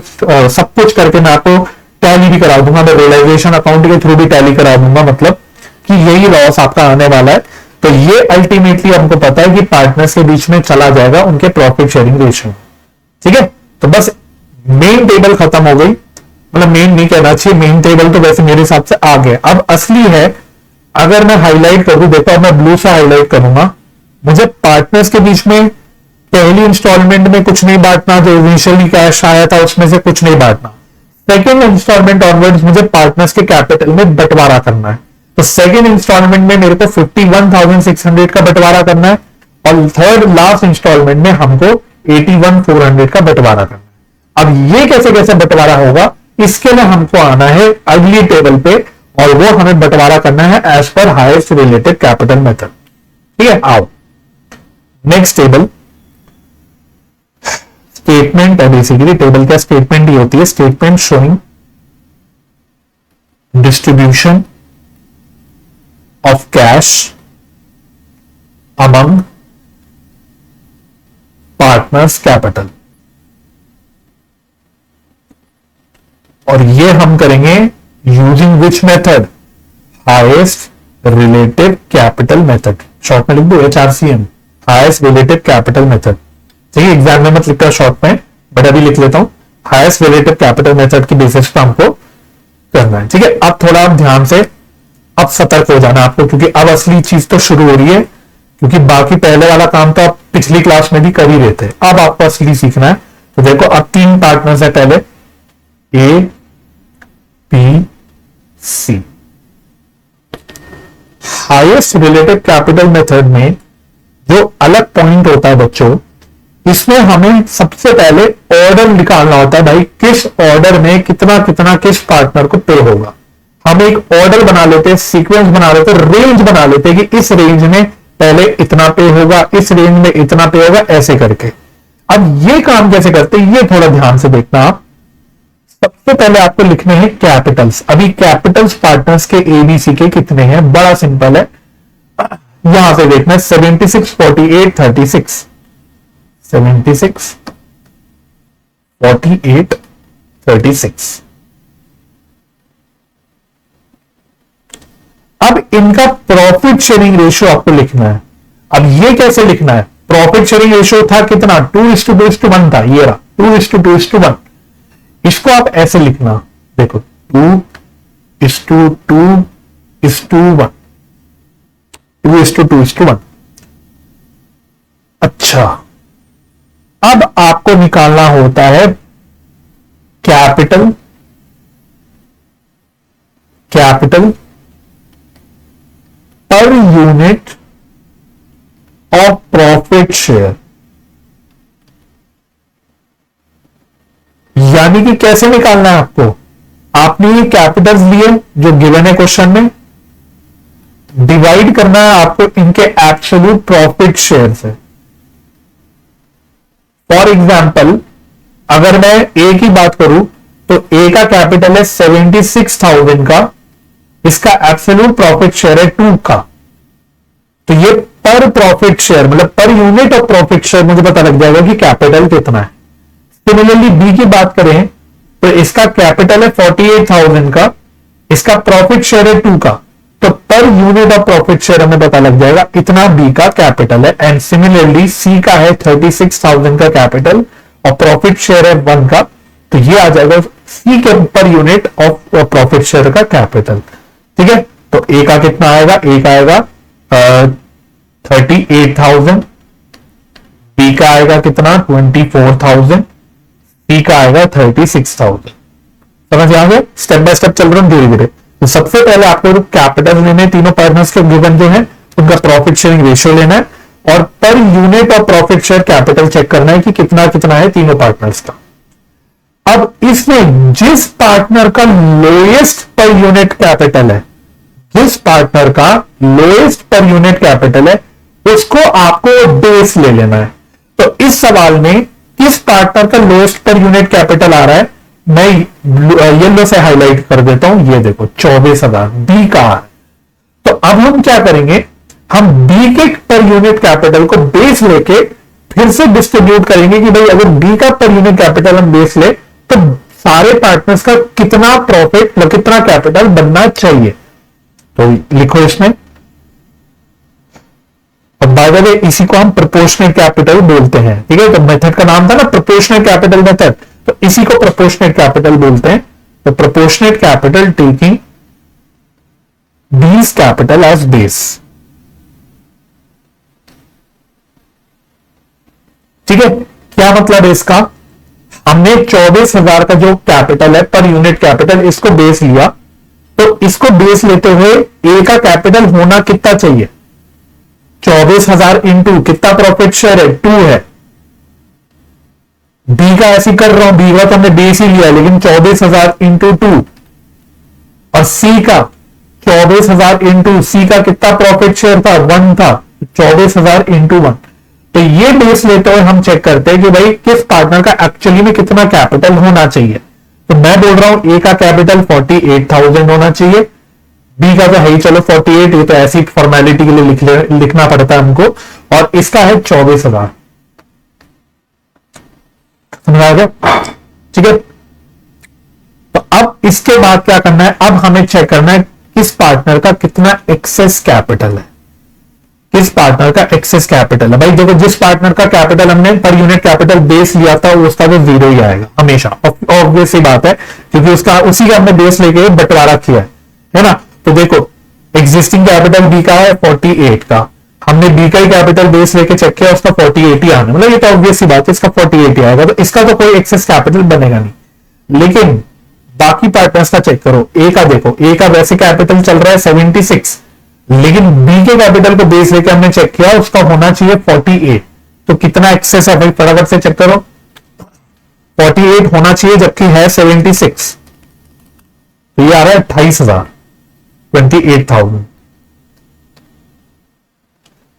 सब कुछ करके मैं आपको टैली भी करा दूंगा, मैं रियलाइजेशन अकाउंट के थ्रू भी टैली करा दूंगा, मतलब कि यही लॉस आपका आने वाला है। तो ये अल्टीमेटली हमको पता है कि पार्टनर्स के बीच में चला जाएगा उनके प्रॉफिट शेयरिंग रेशियो। ठीक है, तो बस मेन टेबल खत्म हो गई, मतलब मेन नहीं कहना चाहिए, मेन टेबल तो वैसे मेरे हिसाब से आ गया। अब असली है, अगर मैं हाईलाइट करूं, देखो मैं ब्लू से हाईलाइट करूंगा, मुझे पार्टनर्स के बीच में पहली इंस्टॉलमेंट में कुछ नहीं बांटना, जो इनिशियली कैश आया था उसमें से कुछ नहीं बांटना। सेकेंड इंस्टॉलमेंट ऑनवर्ड्स मुझे पार्टनर्स के कैपिटल में बंटवारा करना है, तो सेकेंड इंस्टॉलमेंट में मेरे को 51,600 का बंटवारा करना है, और थर्ड लास्ट इंस्टॉलमेंट में हमको 81,400 का बंटवारा करना है। अब ये कैसे कैसे बंटवारा होगा, इसके लिए हमको आना है अगली टेबल पे, और वो हमें बंटवारा करना है as per highest related capital method. ठीक है, आओ नेक्स्ट टेबल, स्टेटमेंट है बेसिकली। टेबल क्या, स्टेटमेंट ही होती है, statement showing distribution of cash among partners capital, और ये हम करेंगे using which method, highest related capital method, short में लिख दो HRCM, highest related capital method. ठीक है, एग्जाम में मत लिखता शॉर्ट में, बट अभी लिख लेता हूं, हाईएस्ट रिलेटेड कैपिटल मेथड की बेसिस पे हमको करना है। ठीक है, अब थोड़ा आप ध्यान से अब सतर्क हो जाना आपको, क्योंकि अब असली चीज तो शुरू हो रही है, क्योंकि बाकी पहले वाला काम तो आप पिछली क्लास में भी कर ही रहे थे, अब आपको असली सीखना है। तो देखो अब 3 पार्टनर्स है, पहले A B C। Highest related capital method में जो अलग पॉइंट होता है बच्चों, इसमें हमें सबसे पहले ऑर्डर निकालना होता है, भाई किस ऑर्डर में कितना कितना किस पार्टनर को पे होगा। हम एक ऑर्डर बना लेते हैं, सीक्वेंस बना लेते हैं, रेंज बना लेते हैं कि इस रेंज में पहले इतना पे होगा, इस रेंज में इतना पे होगा, ऐसे करके। अब ये काम कैसे करते हैं, ये थोड़ा ध्यान से देखना आप। सबसे पहले आपको लिखने हैं कैपिटल्स। अभी कैपिटल्स पार्टनर्स के ABC के कितने हैं, बड़ा सिंपल है, यहां से देखना है 76, 48, 36, 76, 48, 36। अब इनका प्रॉफिट शेयरिंग रेशियो आपको लिखना है। अब ये कैसे लिखना है, प्रॉफिट शेयरिंग रेशियो था कितना, 2:2:1 था, ये रहा 2:2:1। इसको आप ऐसे लिखना, देखो 2:2:1, 2:2:1। अच्छा, अब आपको निकालना होता है कैपिटल पर यूनिट ऑफ प्रॉफिट शेयर, यानी कि कैसे निकालना है आपको, आपने ये कैपिटल्स लिए जो गिवन है क्वेश्चन में, डिवाइड करना है आपको इनके एब्सोल्यूट प्रॉफिट शेयर से। फॉर एग्जाम्पल अगर मैं ए की बात करूं तो ए का कैपिटल है 76,000 का, इसका एब्सोल्यूट प्रॉफिट शेयर है 2 का, तो ये पर प्रॉफिट शेयर मतलब पर यूनिट ऑफ प्रॉफिट शेयर मुझे पता लग जाएगा कि कैपिटल कितना है। सिमिलरली बी की बात करें तो इसका कैपिटल है 48,000 का, इसका प्रॉफिट शेयर है 2 का, तो पर यूनिट ऑफ प्रॉफिट शेयर हमें पता लग जाएगा इतना बी का कैपिटल है। एंड सिमिलरली सी का है 36,000 का कैपिटल और प्रॉफिट शेयर है 1 का, तो ये आ जाएगा सी के पर यूनिट ऑफ प्रॉफिट शेयर का कैपिटल। ठीक है, तो ए का कितना आएगा, ए का आएगा 38,000, बी का आएगा कितना 24,000, सी का आएगा 36,000। समझ आ गए, स्टेप बाय स्टेप चल रहा हूं धीरे धीरे। तो सबसे पहले आपको कैपिटल लेने, तीनों पार्टनर्स के गिवन जो है उनका प्रॉफिट शेयरिंग रेशियो लेना है और per unit of profit share capital check करना है कि कितना कितना है तीनों पार्टनर्स का। अब इसमें जिस पार्टनर का लोएस्ट पर यूनिट कैपिटल है, जिस पार्टनर का लोएस्ट पर यूनिट कैपिटल है उसको आपको बेस ले लेना है। तो इस सवाल में किस पार्टनर का लोएस्ट पर यूनिट कैपिटल आ रहा है, मैं येलो से हाईलाइट कर देता हूं, ये देखो 24,000 बी का है। तो अब हम क्या करेंगे, हम बी के पर यूनिट कैपिटल को बेस लेके फिर से डिस्ट्रीब्यूट करेंगे कि भाई अगर बी का पर यूनिट कैपिटल हम बेस ले तो सारे पार्टनर्स का कितना प्रॉफिट मतलब कितना कैपिटल बनना चाहिए। तो लिखो इसमें, और बाय द वे इसी को हम प्रोपोर्शनेट कैपिटल बोलते हैं। ठीक है, तो मेथड का नाम था ना प्रोपोर्शनेट कैपिटल मेथड, तो इसी को प्रोपोर्शनेट कैपिटल बोलते हैं। तो proportionate capital taking base capital as base. ठीक है, क्या मतलब है इसका, हमने 24,000 का जो कैपिटल है पर यूनिट कैपिटल इसको बेस लिया, तो इसको बेस लेते हुए ए का कैपिटल होना कितना चाहिए, 24,000 इंटू कितना प्रॉफिट शेयर है 2 है। बी का ऐसे कर रहा हूं, बी का तो हमने बेस ही लिया लेकिन 24,000 इंटू 2, और सी का 24,000 इंटू सी का कितना प्रॉफिट शेयर था 1 था, 24,000 इंटू 1। तो ये बेस लेते हुए हम चेक करते हैं कि भाई किस पार्टनर का एक्चुअली में कितना कैपिटल होना चाहिए। तो मैं बोल रहा हूं ए का कैपिटल 48,000 होना चाहिए, बी का तो है ही चलो 48, ये तो ऐसी फॉर्मेलिटी के लिए लिखना पड़ता है हमको, और इसका है 24,000। समझ आ गया, ठीक है। तो अब इसके बाद क्या करना है, अब हमें चेक करना है किस पार्टनर का कितना एक्सेस कैपिटल है, किस पार्टनर का एक्सेस कैपिटल है। भाई देखो, जिस पार्टनर का कैपिटल हमने पर यूनिट कैपिटल बेस लिया था उसका तो 0 ही आएगा हमेशा, ऑब्वियस ही बात है, क्योंकि उसका उसी का हमने बेस लेके बंटवारा किया है ना। तो देखो एग्जिस्टिंग कैपिटल बी का है 48 का, हमने बी का ही कैपिटल बेस लेके चेक किया, उसका 48 ही आना, मतलब ये तो ऑब्वियस ही बात है, इसका 48 ही आएगा, तो इसका तो कोई एक्सेस कैपिटल बनेगा नहीं। लेकिन बाकी पार्टनर्स का चेक करो, ए का देखो, ए का वैसे कैपिटल चल रहा है 76, लेकिन बी के कैपिटल को बेस लेके हमने चेक किया, उसका होना चाहिए 48, तो कितना एक्सेस है भाई फटाफट से चेक करो, 48 होना चाहिए जबकि है 76, तो ये आ रहा है 28,000, 28,000।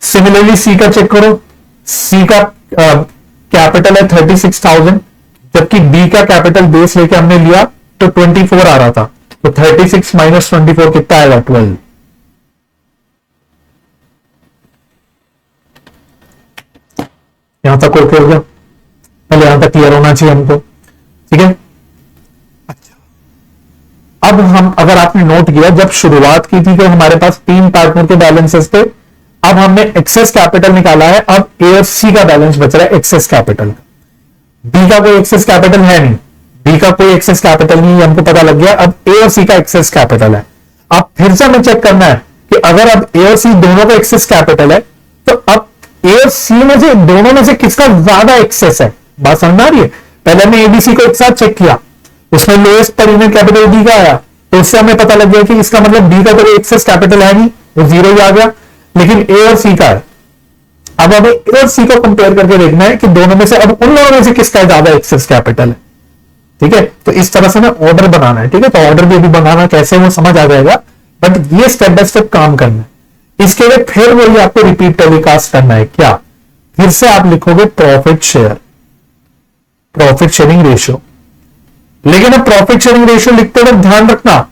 सिमिलरली सी का चेक करो, सी का कैपिटल है 36,000 जबकि बी का कैपिटल बेस लेके हमने लिया तो 24 आ रहा था, तो 36 माइनस 24 कितना आएगा 12। यहां तक ओके हो गया, पहले यहां तक क्लियर होना चाहिए हमको, ठीक है। अच्छा, अब हम, अगर आपने नोट किया, जब शुरुआत की थी तो हमारे पास 3 पार्टनर के बैलेंसेस थे, अब हमने एक्सेस कैपिटल निकाला है, अब ए और सी का बैलेंस बच रहा है एक्सेस कैपिटल। बी का कोई एक्सेस कैपिटल है नहीं, बी का कोई एक्सेस कैपिटल नहीं, हमको पता लग गया। अब ए और सी का एक्सेस कैपिटल है, अब फिर से हमें चेक करना है कि अगर अब ए और सी दोनों का एक्सेस कैपिटल है तो अब ए और सी में से दोनों में से किसका ज्यादा एक्सेस है। बात समझ आ रही है, पहले हमने एबीसी को एक साथ चेक किया, उसमें lowest per unit capital B का आया, तो उससे हमें पता लग गया कि इसका मतलब बी का कोई एक्सेस कैपिटल है नहीं, वो 0 ही आ गया, लेकिन ए और सी का है। अब हमें ए और सी को कंपेयर करके देखना है कि दोनों में से अब उन दोनों में से किसका ज्यादा एक्सेस कैपिटल है। ठीक है, तो इस तरह से हमें ऑर्डर बनाना है। ठीक है, तो ऑर्डर भी अभी बनाना कैसे वो समझ आ जाएगा, बट ये स्टेप बाय स्टेप काम करना है। इसके लिए फिर वही आपको रिपीट टेलीकास्ट करना है। क्या, फिर से आप लिखोगे profit share, profit sharing ratio. लेकिन अब प्रॉफिट शेयरिंग रेशियो लिखते वक्त ध्यान रखना,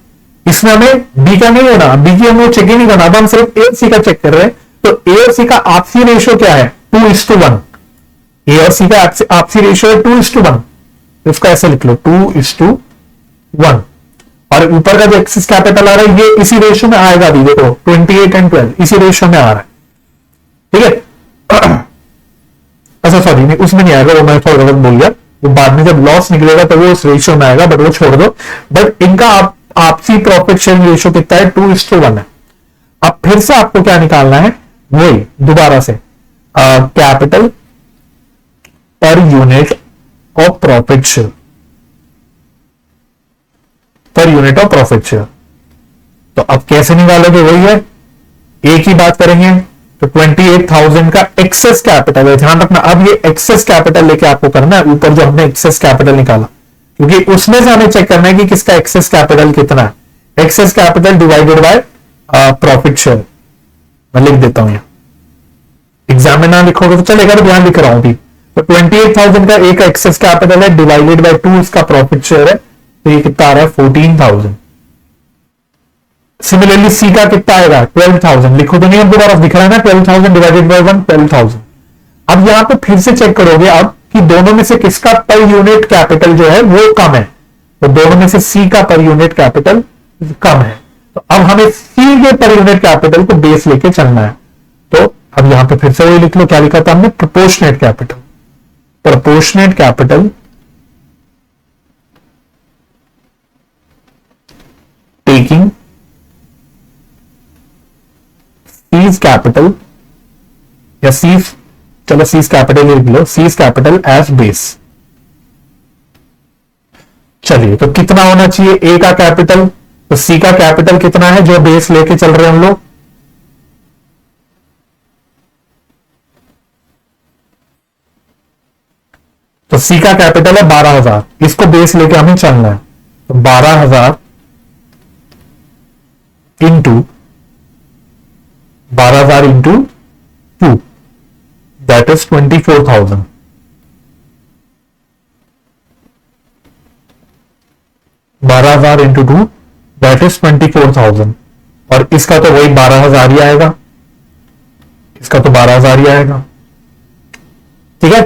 इसमें हमें बी का नहीं होना, बी की हमें चेक ही नहीं करना। अब हम सिर्फ ए और सी का चेक कर रहे हैं, तो ए और सी का आपसी रेशियो क्या है, 2:1। ए और सी का आपसी रेशियो है 2:1, इसको ऐसे लिख लो 2:1। और ऊपर का जो एक्सेस कैपिटल आ रहा है ये इसी रेशियो में आएगा भी, देखो 28 और 12 इसी रेशियो में आ रहा है। ठीक है, अच्छा सॉरी नहीं, उसमें नहीं आएगा, वो मैं थोड़ा गलत बोल गया, वो बाद में जब लॉस निकलेगा तो वो उस रेशियो में आएगा, बट वो छोड़ दो। बट इनका आपसी प्रॉफिट शेयरिंग रेशियो कितना है, 2:1 है। अब फिर से आपको क्या निकालना है, वही दोबारा से कैपिटल पर यूनिट ऑफ प्रॉफिट शेयर, पर यूनिट ऑफ प्रॉफिट शेयर। तो अब कैसे निकालोगे, वही है, एक ही बात करेंगे। तो 28,000 का एक्सेस कैपिटल है, ध्यान रखना। अब ये एक्सेस कैपिटल लेके आपको करना है, ऊपर जो हमने एक्सेस कैपिटल निकाला, क्योंकि उसमें से हमें चेक करना है कि किसका एक्सेस कैपिटल कितना है। Excess capital divided by profit share, मैं लिख देता हूं यहां, एग्जाम में ना लिखोगे तो चलेगा, तो ध्यान लिख रहा हूं अभी। तो 28,000 का एक एक्सेस कैपिटल है, डिवाइडेड बाय 2 इसका प्रॉफिट शेयर है, तो ये कितना आ रहा है 14,000। सिमिलरली सी का कितना आएगा 12,000, लिखो तो नहीं, अब दोबारा दिख रहा है ना, 12,000 डिवाइडेड बाय 1 12,000। अब यहां पे फिर से चेक करोगे अब कि दोनों में से किसका पर यूनिट कैपिटल जो है वो कम है, तो दोनों में से सी का पर यूनिट कैपिटल कम है। तो अब हमें सी के पर यूनिट कैपिटल को बेस लेके चलना है। तो अब यहां पे फिर से वही लिख लो, क्या लिखा था हमने, proportionate capital, proportionate capital taking seize capital, या सीज, चलो सीज कैपिटल लिख लो, सीज कैपिटल एज बेस। चलिए, तो कितना होना चाहिए ए का कैपिटल, तो सी का कैपिटल कितना है जो बेस लेके चल रहे हैं हम लोग, तो सी का कैपिटल है 12,000, इसको बेस लेके हमें चलना है। तो 12,000 into 12,000 into 2, that is 24,000। 12,000 into 2 that is 24,000, और इसका तो वही 12,000 ही आएगा, इसका तो 12,000 ही आएगा। ठीक है,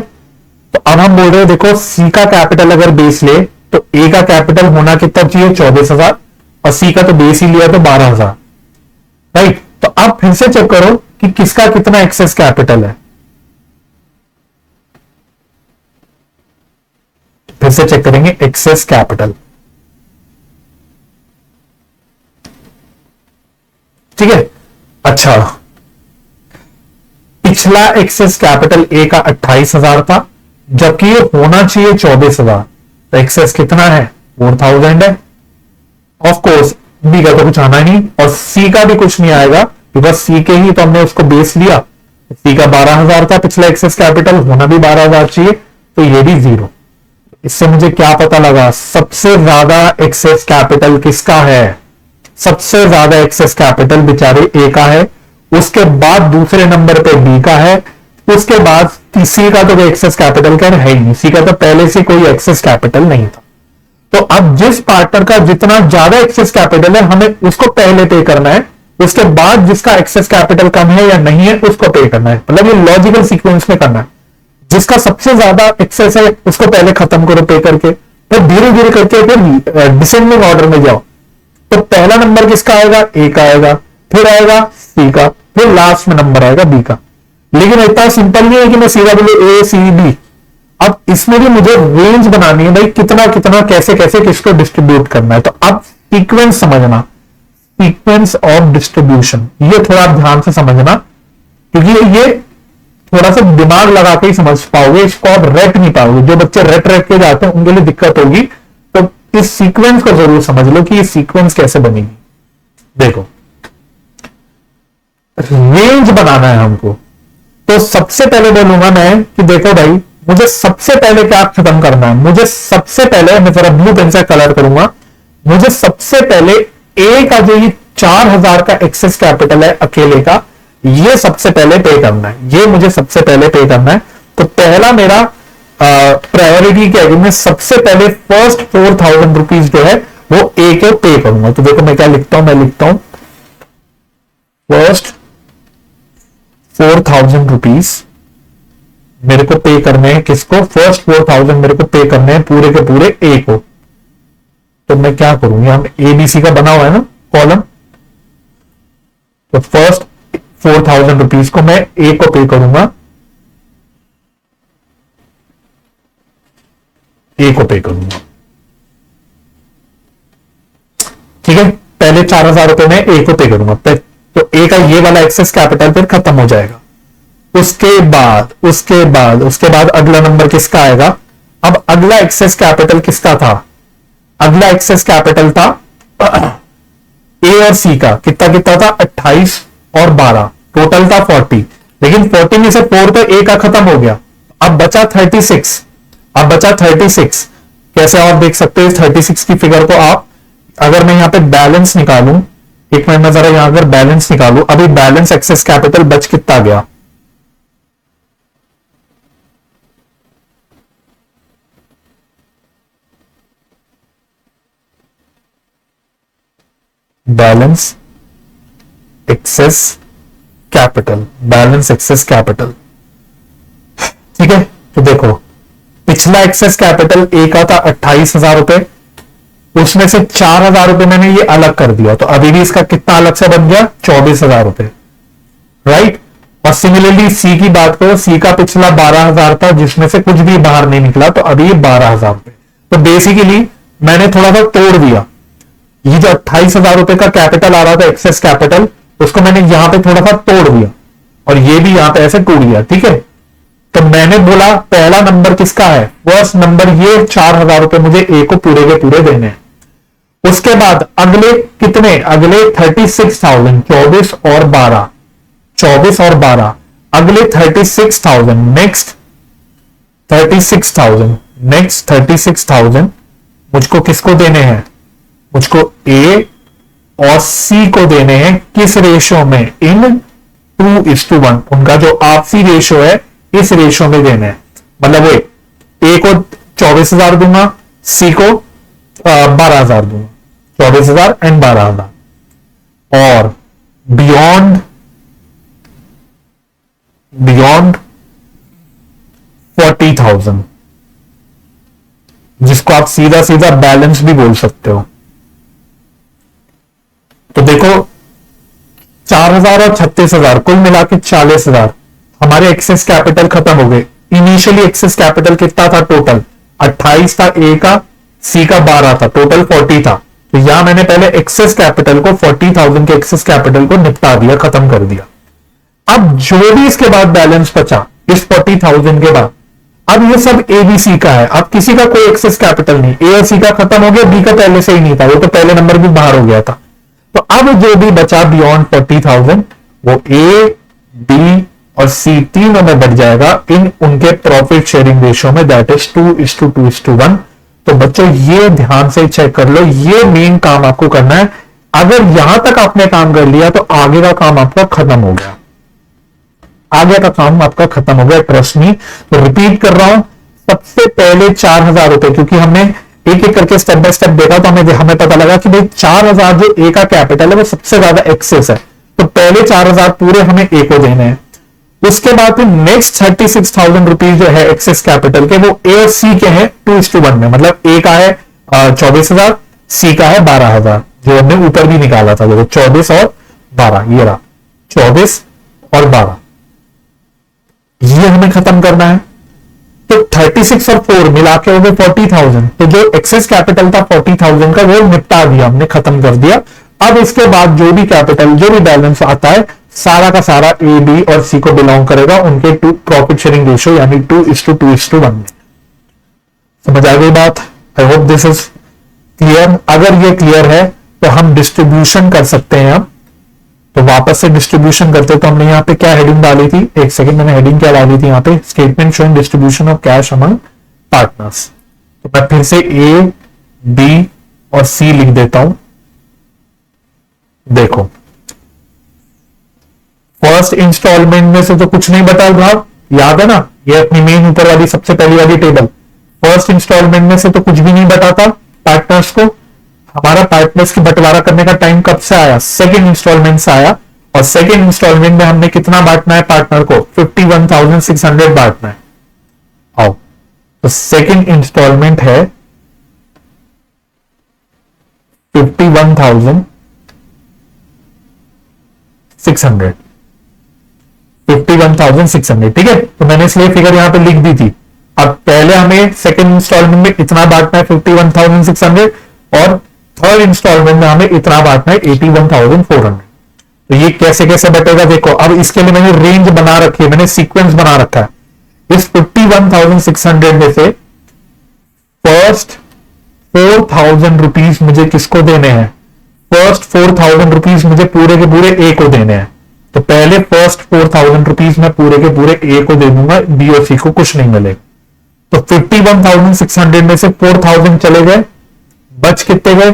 तो अब हम बोल रहे हैं देखो, सी का कैपिटल अगर बेस ले तो ए का कैपिटल होना कितना चाहिए 24,000, और सी का तो बेस ही लिया तो 12,000, राइट। तो अब फिर से चेक करो कि किसका कितना एक्सेस कैपिटल है, फिर से चेक करेंगे एक्सेस कैपिटल। ठीक है, अच्छा, पिछला एक्सेस कैपिटल ए का 28,000 था, जबकि ये होना चाहिए 24,000, तो एक्सेस कितना है 4,000 है। ऑफ कोर्स बी का तो कुछ आना नहीं, और सी का भी कुछ नहीं आएगा, बिकॉज सी के ही तो हमने उसको बेस लिया, सी का 12,000 था पिछला एक्सेस कैपिटल, होना भी 12,000 चाहिए, तो ये भी 0। इससे मुझे क्या पता लगा, सबसे ज्यादा एक्सेस कैपिटल किसका है, सबसे ज्यादा एक्सेस कैपिटल बेचारे ए का है, उसके बाद दूसरे नंबर पे बी का है, उसके बाद सी का तो एक्सेस कैपिटल का है ही नहीं, सी का तो पहले से कोई एक्सेस कैपिटल नहीं था। तो अब जिस पार्टनर का जितना ज्यादा एक्सेस कैपिटल है हमें उसको पहले पे करना है, उसके बाद जिसका एक्सेस कैपिटल कम है या नहीं है उसको पे करना है, मतलब ये लॉजिकल सीक्वेंस में करना है। जिसका सबसे ज्यादा एक्सेस है उसको पहले खत्म करो पे करके, फिर धीरे धीरे करके फिर डिसेंडिंग ऑर्डर में जाओ। तो पहला नंबर किसका आएगा, ए का आएगा, फिर आएगा सी का, फिर लास्ट में नंबर आएगा बी का। लेकिन इतना सिंपल नहीं है कि मैं सीधा बोलूं ए सी बी, अब इसमें भी मुझे रेंज बनानी है भाई, कितना कितना कैसे कैसे किसको डिस्ट्रीब्यूट करना है। तो अब सीक्वेंस समझना, सीक्वेंस ऑफ डिस्ट्रीब्यूशन, ये थोड़ा ध्यान से समझना, क्योंकि ये थोड़ा सा दिमाग लगा के ही समझ पाओगे, इसको आप रट नहीं पाओगे। जो बच्चे रट रट के जाते हैं उनके लिए दिक्कत होगी, तो इस सीक्वेंस को जरूर समझ लो कि ये सीक्वेंस कैसे बनेगी। देखो, रेंज बनाना है हमको, तो सबसे पहले बोलूंगा मैं कि देखो भाई, मुझे सबसे पहले क्या खत्म करना है, मुझे सबसे पहले, मैं जरा ब्लू पेन से कलर करूंगा, मुझे सबसे पहले ए का जो ये 4000 का एक्सेस कैपिटल है अकेले का, ये सबसे पहले पे करना है, ये मुझे सबसे पहले पे करना है। तो पहला मेरा प्रायोरिटी क्या है, मैं सबसे पहले फर्स्ट 4000 रुपीज जो है वो ए को पे करूंगा। तो देखो मैं क्या लिखता हूं, मैं लिखता हूं फर्स्ट 4000 रुपीज मेरे को पे करने हैं, किसको, फर्स्ट 4000 मेरे को पे करने हैं पूरे के पूरे ए को। तो मैं क्या करूंगा, हम एबीसी का बना हुआ है ना कॉलम, तो फर्स्ट 4000 रुपीज को मैं ए को पे करूंगा, ए को पे करूंगा, ठीक है। पहले 4000 रुपए में ए को पे करूंगा, तो ए का ये वाला एक्सेस कैपिटल फिर खत्म हो जाएगा। उसके बाद अगला नंबर किसका आएगा, अब अगला एक्सेस कैपिटल किसका था, अगला एक्सेस कैपिटल था ए और सी का, कितना कितना था 28 और 12, टोटल था 40, लेकिन 40 में से 4 तो ए का खत्म हो गया, अब बचा 36, अब बचा 36। कैसे आप देख सकते हैं 36 की फिगर को, आप अगर मैं यहां पे बैलेंस निकालूं, एक मिनट में जरा यहां अगर बैलेंस निकालूं, अभी बैलेंस एक्सेस कैपिटल बच कितना गया, balance excess capital, balance excess capital, ठीक है। तो देखो पिछला एक्सेस कैपिटल ए का था 28,000 रुपए, उसमें से 4,000 रुपए मैंने ये अलग कर दिया, तो अभी भी इसका कितना अलग से बन गया 24,000 रुपए, राइट। और सिमिलरली सी की बात करो, सी का पिछला 12,000 था जिसमें से कुछ भी बाहर नहीं निकला, तो अभी ये 12,000 रुपए। तो बेसिकली मैंने थोड़ा सा तोड़ दिया, ये जो 28,000 रुपए का कैपिटल आ रहा था एक्सेस कैपिटल, उसको मैंने यहां पे थोड़ा सा तोड़ दिया और ये भी यहां पे ऐसे टूट गया, ठीक है। तो मैंने बोला पहला नंबर किसका है, फर्स्ट नंबर ये 4,000 रुपए मुझे ए को पूरे के पूरे देने हैं। उसके बाद अगले कितने, अगले 36,000, 24 और 12, 24 और 12, अगले 36,000, नेक्स्ट 36,000, नेक्स्ट 36,000 मुझको किसको देने हैं, मुझको ए और सी को देने हैं, किस रेशो में, इन 2:1, उनका जो आपसी रेशो है इस रेशो में देने हैं। मतलब वो ए को 24,000 दूंगा, सी को 12,000 दूंगा, 24,000 एंड 12,000, और बियॉन्ड 40,000, जिसको आप सीधा सीधा बैलेंस भी बोल सकते हो। तो देखो 4,000 और 36,000 कुल मिला के 40,000 हमारे एक्सेस कैपिटल खत्म हो गए। इनिशियली एक्सेस कैपिटल कितना था, टोटल 28 था ए का, सी का 12 था, टोटल 40 था। तो यहां मैंने पहले एक्सेस कैपिटल को 40,000 के एक्सेस कैपिटल को निपटा दिया, खत्म कर दिया। अब जो भी इसके बाद बैलेंस बचा इस 40,000 के बाद, अब ये सब ए बी सी का है, अब किसी का कोई एक्सेस कैपिटल नहीं, ए और सी का खत्म हो गया, बी का पहले से ही नहीं था, वो तो पहले नंबर भी बाहर हो गया था। तो अब जो भी बचा बियॉन्ड 40,000 वो ए बी और सी तीनों में बढ़ जाएगा इन उनके प्रॉफिट शेयरिंग रेशियो में, दैट इज 2:2:1। तो बच्चों ये ध्यान से चेक कर लो, ये मेन काम आपको करना है। अगर यहां तक आपने काम कर लिया तो आगे का काम आपका खत्म हो गया, आगे का काम आपका खत्म हो गया, ट्रस्ट मी। तो रिपीट कर रहा हूं, सबसे पहले 4,000 रुपए, क्योंकि हमने एक एक करके स्टेप बाय स्टेप देखा तो हमें पता लगा कि भाई 4,000 जो ए का कैपिटल है वो सबसे ज्यादा एक्सेस है, तो पहले 4,000 पूरे हमें ए को देने हैं। उसके बाद फिर नेक्स्ट 36,000 रुपीज जो है एक्सेस कैपिटल के, वो ए और सी के हैं 2:1 में, मतलब ए का है 24,000, सी का है 12,000, जो हमने ऊपर भी निकाला था, देखो 24 और 12, ये रहा 24 और 12, ये हमें खत्म करना है। तो 36 और 4 मिला के हो गए 40,000, तो जो एक्सेस कैपिटल था 40,000 का वो निपटा दिया हमने, खत्म कर दिया। अब इसके बाद जो भी कैपिटल, जो भी बैलेंस आता है, सारा का सारा ए बी और सी को बिलोंग करेगा उनके प्रॉफिट शेयरिंग रेशियो यानी 2:2:1 में। समझ आ गई बात? I hope this is clear. अगर ये क्लियर है तो हम डिस्ट्रीब्यूशन कर सकते हैं। अब तो वापस से डिस्ट्रीब्यूशन करते तो हमने यहाँ पे क्या हेडिंग डाली थी, एक सेकंड, मैंने हेडिंग क्या डाली थी यहाँ पे, statement showing distribution of cash among partners. तो मैं फिर से ए, बी और सी लिख देता हूं। देखो फर्स्ट इंस्टॉलमेंट में से तो कुछ नहीं बता रहा, याद है ना, ये अपनी मेन ऊपर वाली सबसे पहली वाली टेबल, फर्स्ट इंस्टॉलमेंट में से तो कुछ भी नहीं बताता पार्टनर्स को। हमारा पार्टनर्स की बंटवारा करने का टाइम कब से आया, सेकेंड इंस्टॉलमेंट से आया, और सेकेंड इंस्टॉलमेंट में हमने कितना बांटना है पार्टनर को, 51,600 बांटना है। आओ तो सेकेंड इंस्टॉलमेंट है 51,600, 51,600, ठीक है। तो मैंने इसलिए फिगर यहां पे लिख दी थी। अब पहले हमें सेकंड इंस्टॉलमेंट में इतना बांटना है 51,600, और थर्ड इंस्टॉलमेंट में हमें इतना बांटना है 81,400। तो ये कैसे कैसे बटेगा देखो। अब इसके लिए मैंने रेंज बना रखी है, मैंने सीक्वेंस बना रखा है। इस 51,600 में से फर्स्ट 4,000 रुपीज मुझे किसको देने हैं, फर्स्ट 4,000 रुपीज मुझे पूरे के पूरे ए को देने हैं। तो पहले फर्स्ट 4,000 रुपीज मैं पूरे के पूरे ए को दे दूंगा, बी और सी को कुछ नहीं मिलेगा। तो 51,600 में से 4,000 चले गए, बच कितने गए,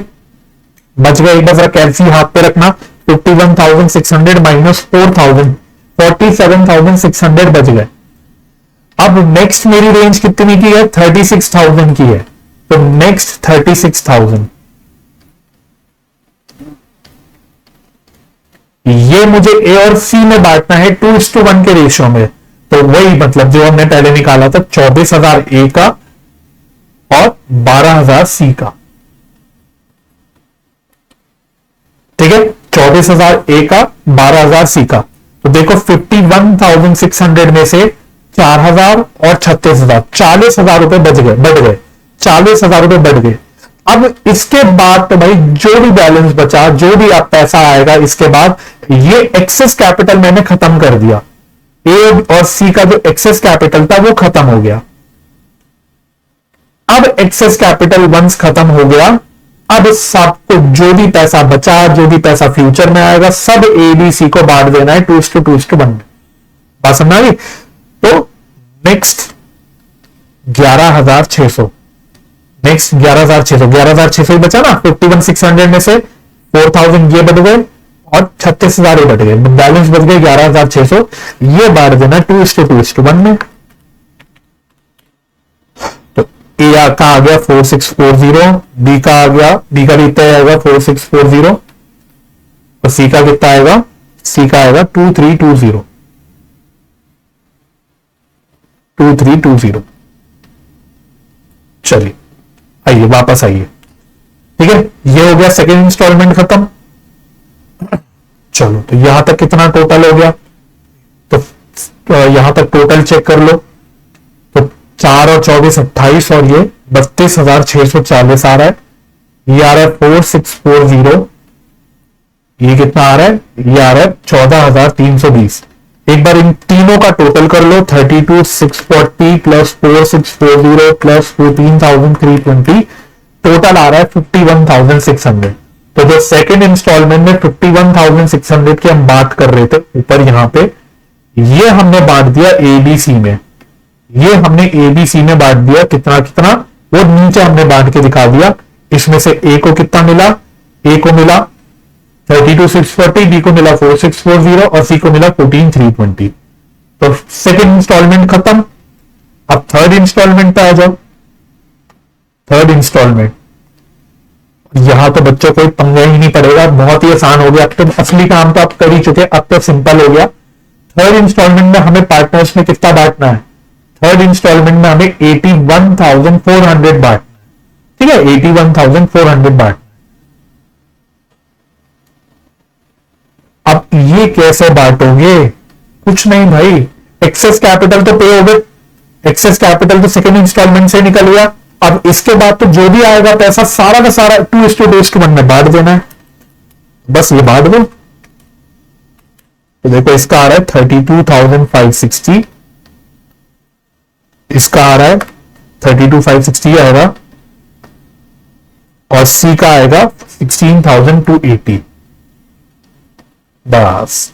बच गए, एक बार जरा कैलसी हाथ पे रखना, 51,600 माइनस 4,000, 47,600 बच गए। अब नेक्स्ट मेरी रेंज कितनी की है, 36,000 की है। तो नेक्स्ट 36,000 ये मुझे ए और सी में बांटना है 2:1 के रेशियो में। तो वही मतलब जो हमने पहले निकाला था, 24,000 ए का और 12,000 सी का, ठीक है, 24,000 ए का, 12,000 सी का। तो देखो 51,600 में से 4,000 और 36,000, 40,000 रुपए बच गए, बढ़ गए, 40,000 रुपए बढ़ गए। अब इसके बाद तो भाई जो भी बैलेंस बचा, जो भी आप पैसा आएगा इसके बाद, ये एक्सेस कैपिटल मैंने खत्म कर दिया। ए और सी का जो एक्सेस कैपिटल था वो खत्म हो गया। अब एक्सेस कैपिटल वंस खत्म हो गया, अब सबको जो भी पैसा बचा, जो भी पैसा फ्यूचर में आएगा, सब ए बी सी को बांट देना है 2:2:1। बात समझ आ गई। तो नेक्स्ट 11,600, नेक्स्ट 11,600 ही बचा ना, 51,600 में से 4,000 ये बढ़ गए और 36,000 ये बढ़ गए, बैलेंस बच गए 11,600। ये बांट देना 2:2:1 में। तो ए का आ गया 4,640, बी का आ गया, बी का कितना आएगा 4,640, और सी का कितना आएगा, सी का आएगा 2,320, 2,320। चलिए आइए वापस आइए, ठीक है, ये हो गया सेकेंड इंस्टॉलमेंट खत्म। चलो तो यहां तक कितना टोटल हो गया, तो यहां तक टोटल चेक कर लो। तो 4 और 24 28, और ये 32,640 आ रहा है। ये आ रहा है 4,640, ये कितना आ रहा है, ये आ रहा है 14,320। एक बार इन तीनों का टोटल कर लो, 32,640 प्लस 4,640 प्लस 14,320, टोटल आ रहा है 51,600। तो जो सेकंड इंस्टॉलमेंट में 51,600 की हम बात कर रहे थे ऊपर यहां पे, ये हमने बांट दिया एबीसी में, ये हमने एबीसी में बांट दिया, कितना कितना वो नीचे हमने बांट के दिखा दिया। इसमें से ए को कितना मिला, ए को मिला 32,640, बी को मिला 4,640 और सी को मिला 14,320। तो सेकंड इंस्टॉलमेंट खत्म। अब थर्ड इंस्टॉलमेंट पे आ जाओ। थर्ड इंस्टॉलमेंट, यहां तो बच्चों को पंगा ही नहीं पड़ेगा, बहुत ही आसान हो गया। अब तो असली काम तो आप कर ही चुके, अब तो सिंपल हो गया। थर्ड इंस्टॉलमेंट में हमें पार्टनर्स में कितना बांटना है, थर्ड इंस्टॉलमेंट में हमें 81,400 बांटना है, ठीक है, 81,400 बांटना। अब ये कैसे बांटोगे, कुछ नहीं भाई, एक्सेस कैपिटल तो पे हो गए, एक्सेस कैपिटल तो सेकेंड इंस्टॉलमेंट से निकल गया। अब इसके बाद तो जो भी आएगा पैसा सारा का सारा 2:1 में बांट देना है, बस ये बांट दो। तो देखो इसका आ रहा है 32,560, इसका आ रहा है 32,560 आएगा, और सी का आएगा 16,280। बस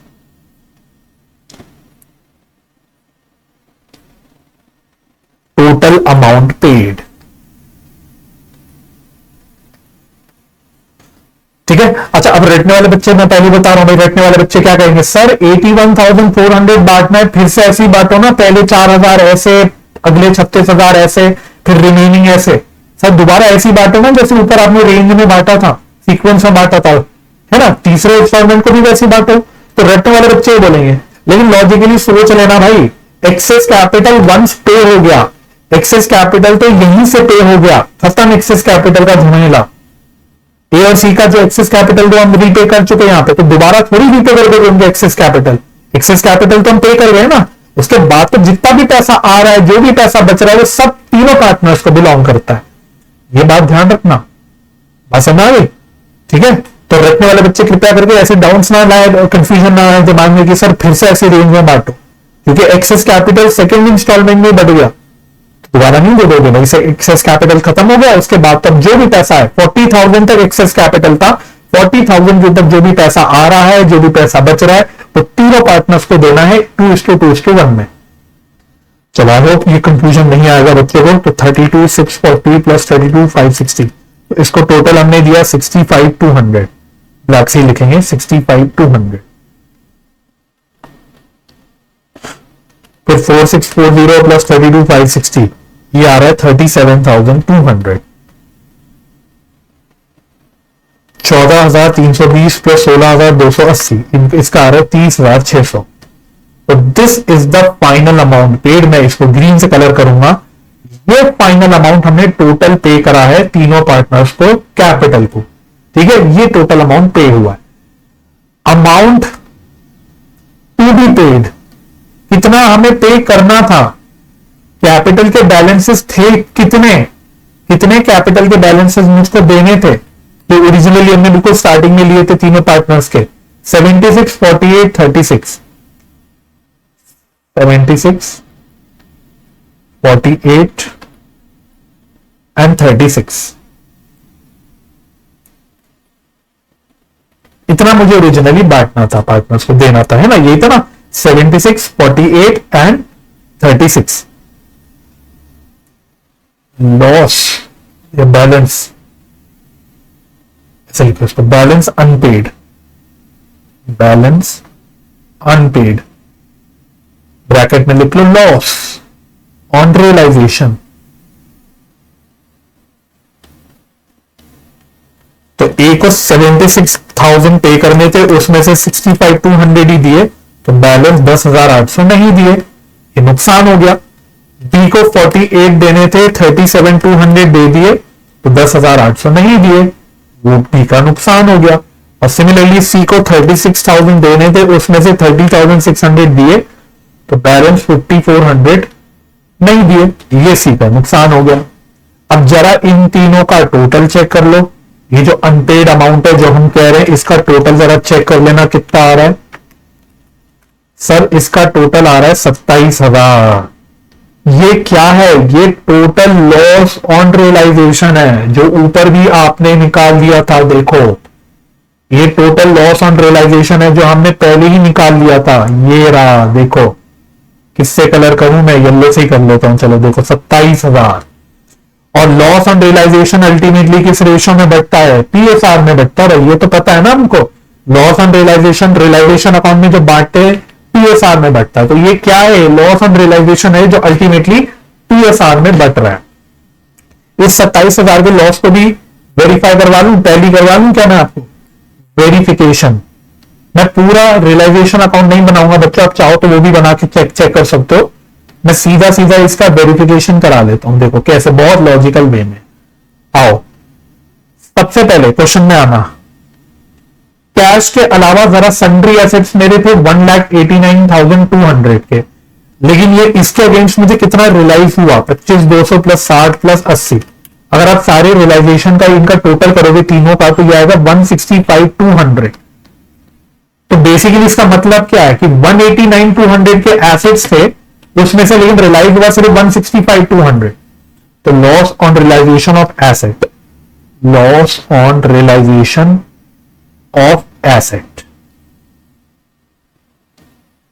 टोटल अमाउंट पेड। ठीक है। अच्छा, अब रटने वाले बच्चे मैं पहले बता रहा हूं भाई, रटने वाले बच्चे क्या कहेंगे, सर 81,400 बांटना है, फिर से ऐसे ही बांटो ना, पहले 4,000 ऐसे, अगले 36,000 ऐसे, फिर रिमेनिंग ऐसे। सर दोबारा ऐसी बांटो ना जैसे ऊपर आपने रेंज में बांटा था, सीक्वेंस में बांटा था, है ना। तीसरे इंस्टॉलमेंट को भी वैसे बांटो। तो रटने वाले बच्चे ही बोलेंगे, लेकिन लॉजिकली सोच लेना भाई, एक्सेस कैपिटल वंस पे हो गया, एक्सेस कैपिटल तो यहीं से पे हो गया, खत्म एक्सेस कैपिटल का झमेला। ए और सी का जो एक्सेस कैपिटल तो हम रीपे कर चुके हैं यहां पे, तो दोबारा थोड़ी रीपे कर देंगे एक्सेस कैपिटल। एक्सेस कैपिटल तो हम पे कर रहे हैं ना, उसके बाद तो जितना भी पैसा आ रहा है, जो भी पैसा बच रहा है, वो सब तीनों पार्टनर्स को बिलोंग करता है। ये बात ध्यान रखना, बात समझ आ गई। ठीक है। तो रखने वाले बच्चे कृपया करके ऐसे डाउन्स ना लाए, कंफ्यूजन ना आए दिमाग में कि सर फिर से ऐसी रेंज में बांटो, क्योंकि एक्सेस कैपिटल सेकंड इंस्टॉलमेंट में बढ़ गया, दोबारा नहीं दे दोगे भाई। एक्सेस कैपिटल खत्म हो गया, उसके बाद तक जो भी पैसा है, 40,000 तक एक्सेस कैपिटल था, 40,000 के तक जो भी पैसा आ रहा है, जो भी पैसा बच रहा है, वो तीनों पार्टनर्स को देना है 2:2:1 में। चलो आई होप ये कंफ्यूजन नहीं आएगा बच्चों को। तो 32,640 प्लस 32,560, तो इसको टोटल हमने दिया 65,200, ब्लैक से लिखेंगे 65,200। फिर 4640 प्लस 32,560, ये आ रहा है 37,200। 14,320 प्लस 16,280, इसका आ रहा है 30,600। तो this is the final amount paid. मैं इसको ग्रीन से कलर करूंगा। ये फाइनल अमाउंट हमने टोटल पे करा है तीनों पार्टनर्स को, कैपिटल को। ठीक है, ये टोटल अमाउंट पे हुआ है। अमाउंट टू बी पेड, कितना हमें पे करना था, कैपिटल के बैलेंसेस थे कितने, कितने कैपिटल के बैलेंसेस मुझको देने थे, जो ओरिजिनली हमने बिल्कुल स्टार्टिंग में लिए थे तीनों पार्टनर्स के, 76, 48, 36, 76, 48 एंड 36। इतना मुझे ओरिजिनली बांटना था, पार्टनर्स को देना था, है ना, यही था ना, 76, 48 एंड 36। लॉस या बैलेंस ऐसे लिखो इसको, balance unpaid, balance unpaid, bracket में लिख लो लॉस ऑन रियलाइजेशन। तो ए को 76,000 पे करने थे, उसमें से 65,200 ही दिए, तो बैलेंस 10,800 नहीं दिए, ये नुकसान हो गया। बी को 48 देने थे, 37,200 दे दिए, तो 10,800 नहीं दिए, वो बी का नुकसान हो गया। और सिमिलरली सी को 36,000 देने थे, उसमें से 30,600 दिए, तो बैलेंस 5,400 नहीं दिए, ये सी का नुकसान हो गया। अब जरा इन तीनों का टोटल चेक कर लो। ये जो अनपेड अमाउंट है जो हम कह रहे हैं, इसका टोटल जरा चेक कर लेना कितना आ रहा है। सर इसका टोटल आ रहा है 27,000। ये क्या है, ये टोटल लॉस ऑन रियलाइजेशन है, जो ऊपर भी आपने निकाल दिया था। देखो ये टोटल लॉस ऑन रियलाइजेशन है जो हमने पहले ही निकाल लिया था, ये रहा। देखो किससे कलर करूं मैं, येलो से ही कर लेता हूं। चलो देखो 27,000। और लॉस ऑन रियलाइजेशन अल्टीमेटली किस रेशियो में बढ़ता है, पीएसआर में बढ़ता है। ये तो पता है ना हमको, loss on realisation realisation account में जो बांटते हैं पीएसआर में बढ़ता है। तो ये क्या है, लॉस ऑन रियलाइजेशन है जो अल्टीमेटली पीएसआर में बढ़ रहा है। इस 27,000 के लॉस को भी वेरीफाई करवा लूं, टैली करवा लूं क्या मैं आपको, वेरिफिकेशन। मैं पूरा रियलाइजेशन अकाउंट नहीं बनाऊंगा बच्चों, आप चाहो तो वो भी बना के चेक कर सकते हो। मैं सीधा सीधा इसका वेरिफिकेशन करा लेता हूं। देखो कैसे, बहुत लॉजिकल वे में। आओ सबसे पहले क्वेश्चन में आना, कैश के अलावा जरा सन्ड्री एसेट्स मेरे थे 1,89,200 के, लेकिन ये इसके अगेंस्ट मुझे कितना रियलाइज हुआ, 25,200 प्लस 60 प्लस 80। अगर आप सारे रियलाइजेशन का इनका टोटल करोगे तीनों का, तो ये आएगा 165,200। तो बेसिकली इसका मतलब क्या है कि 189,200 के एसेट्स थे, उसमें से लेकिन रियलाइज हुआ सिर्फ 165,200। तो loss on realisation of asset, loss on realisation of asset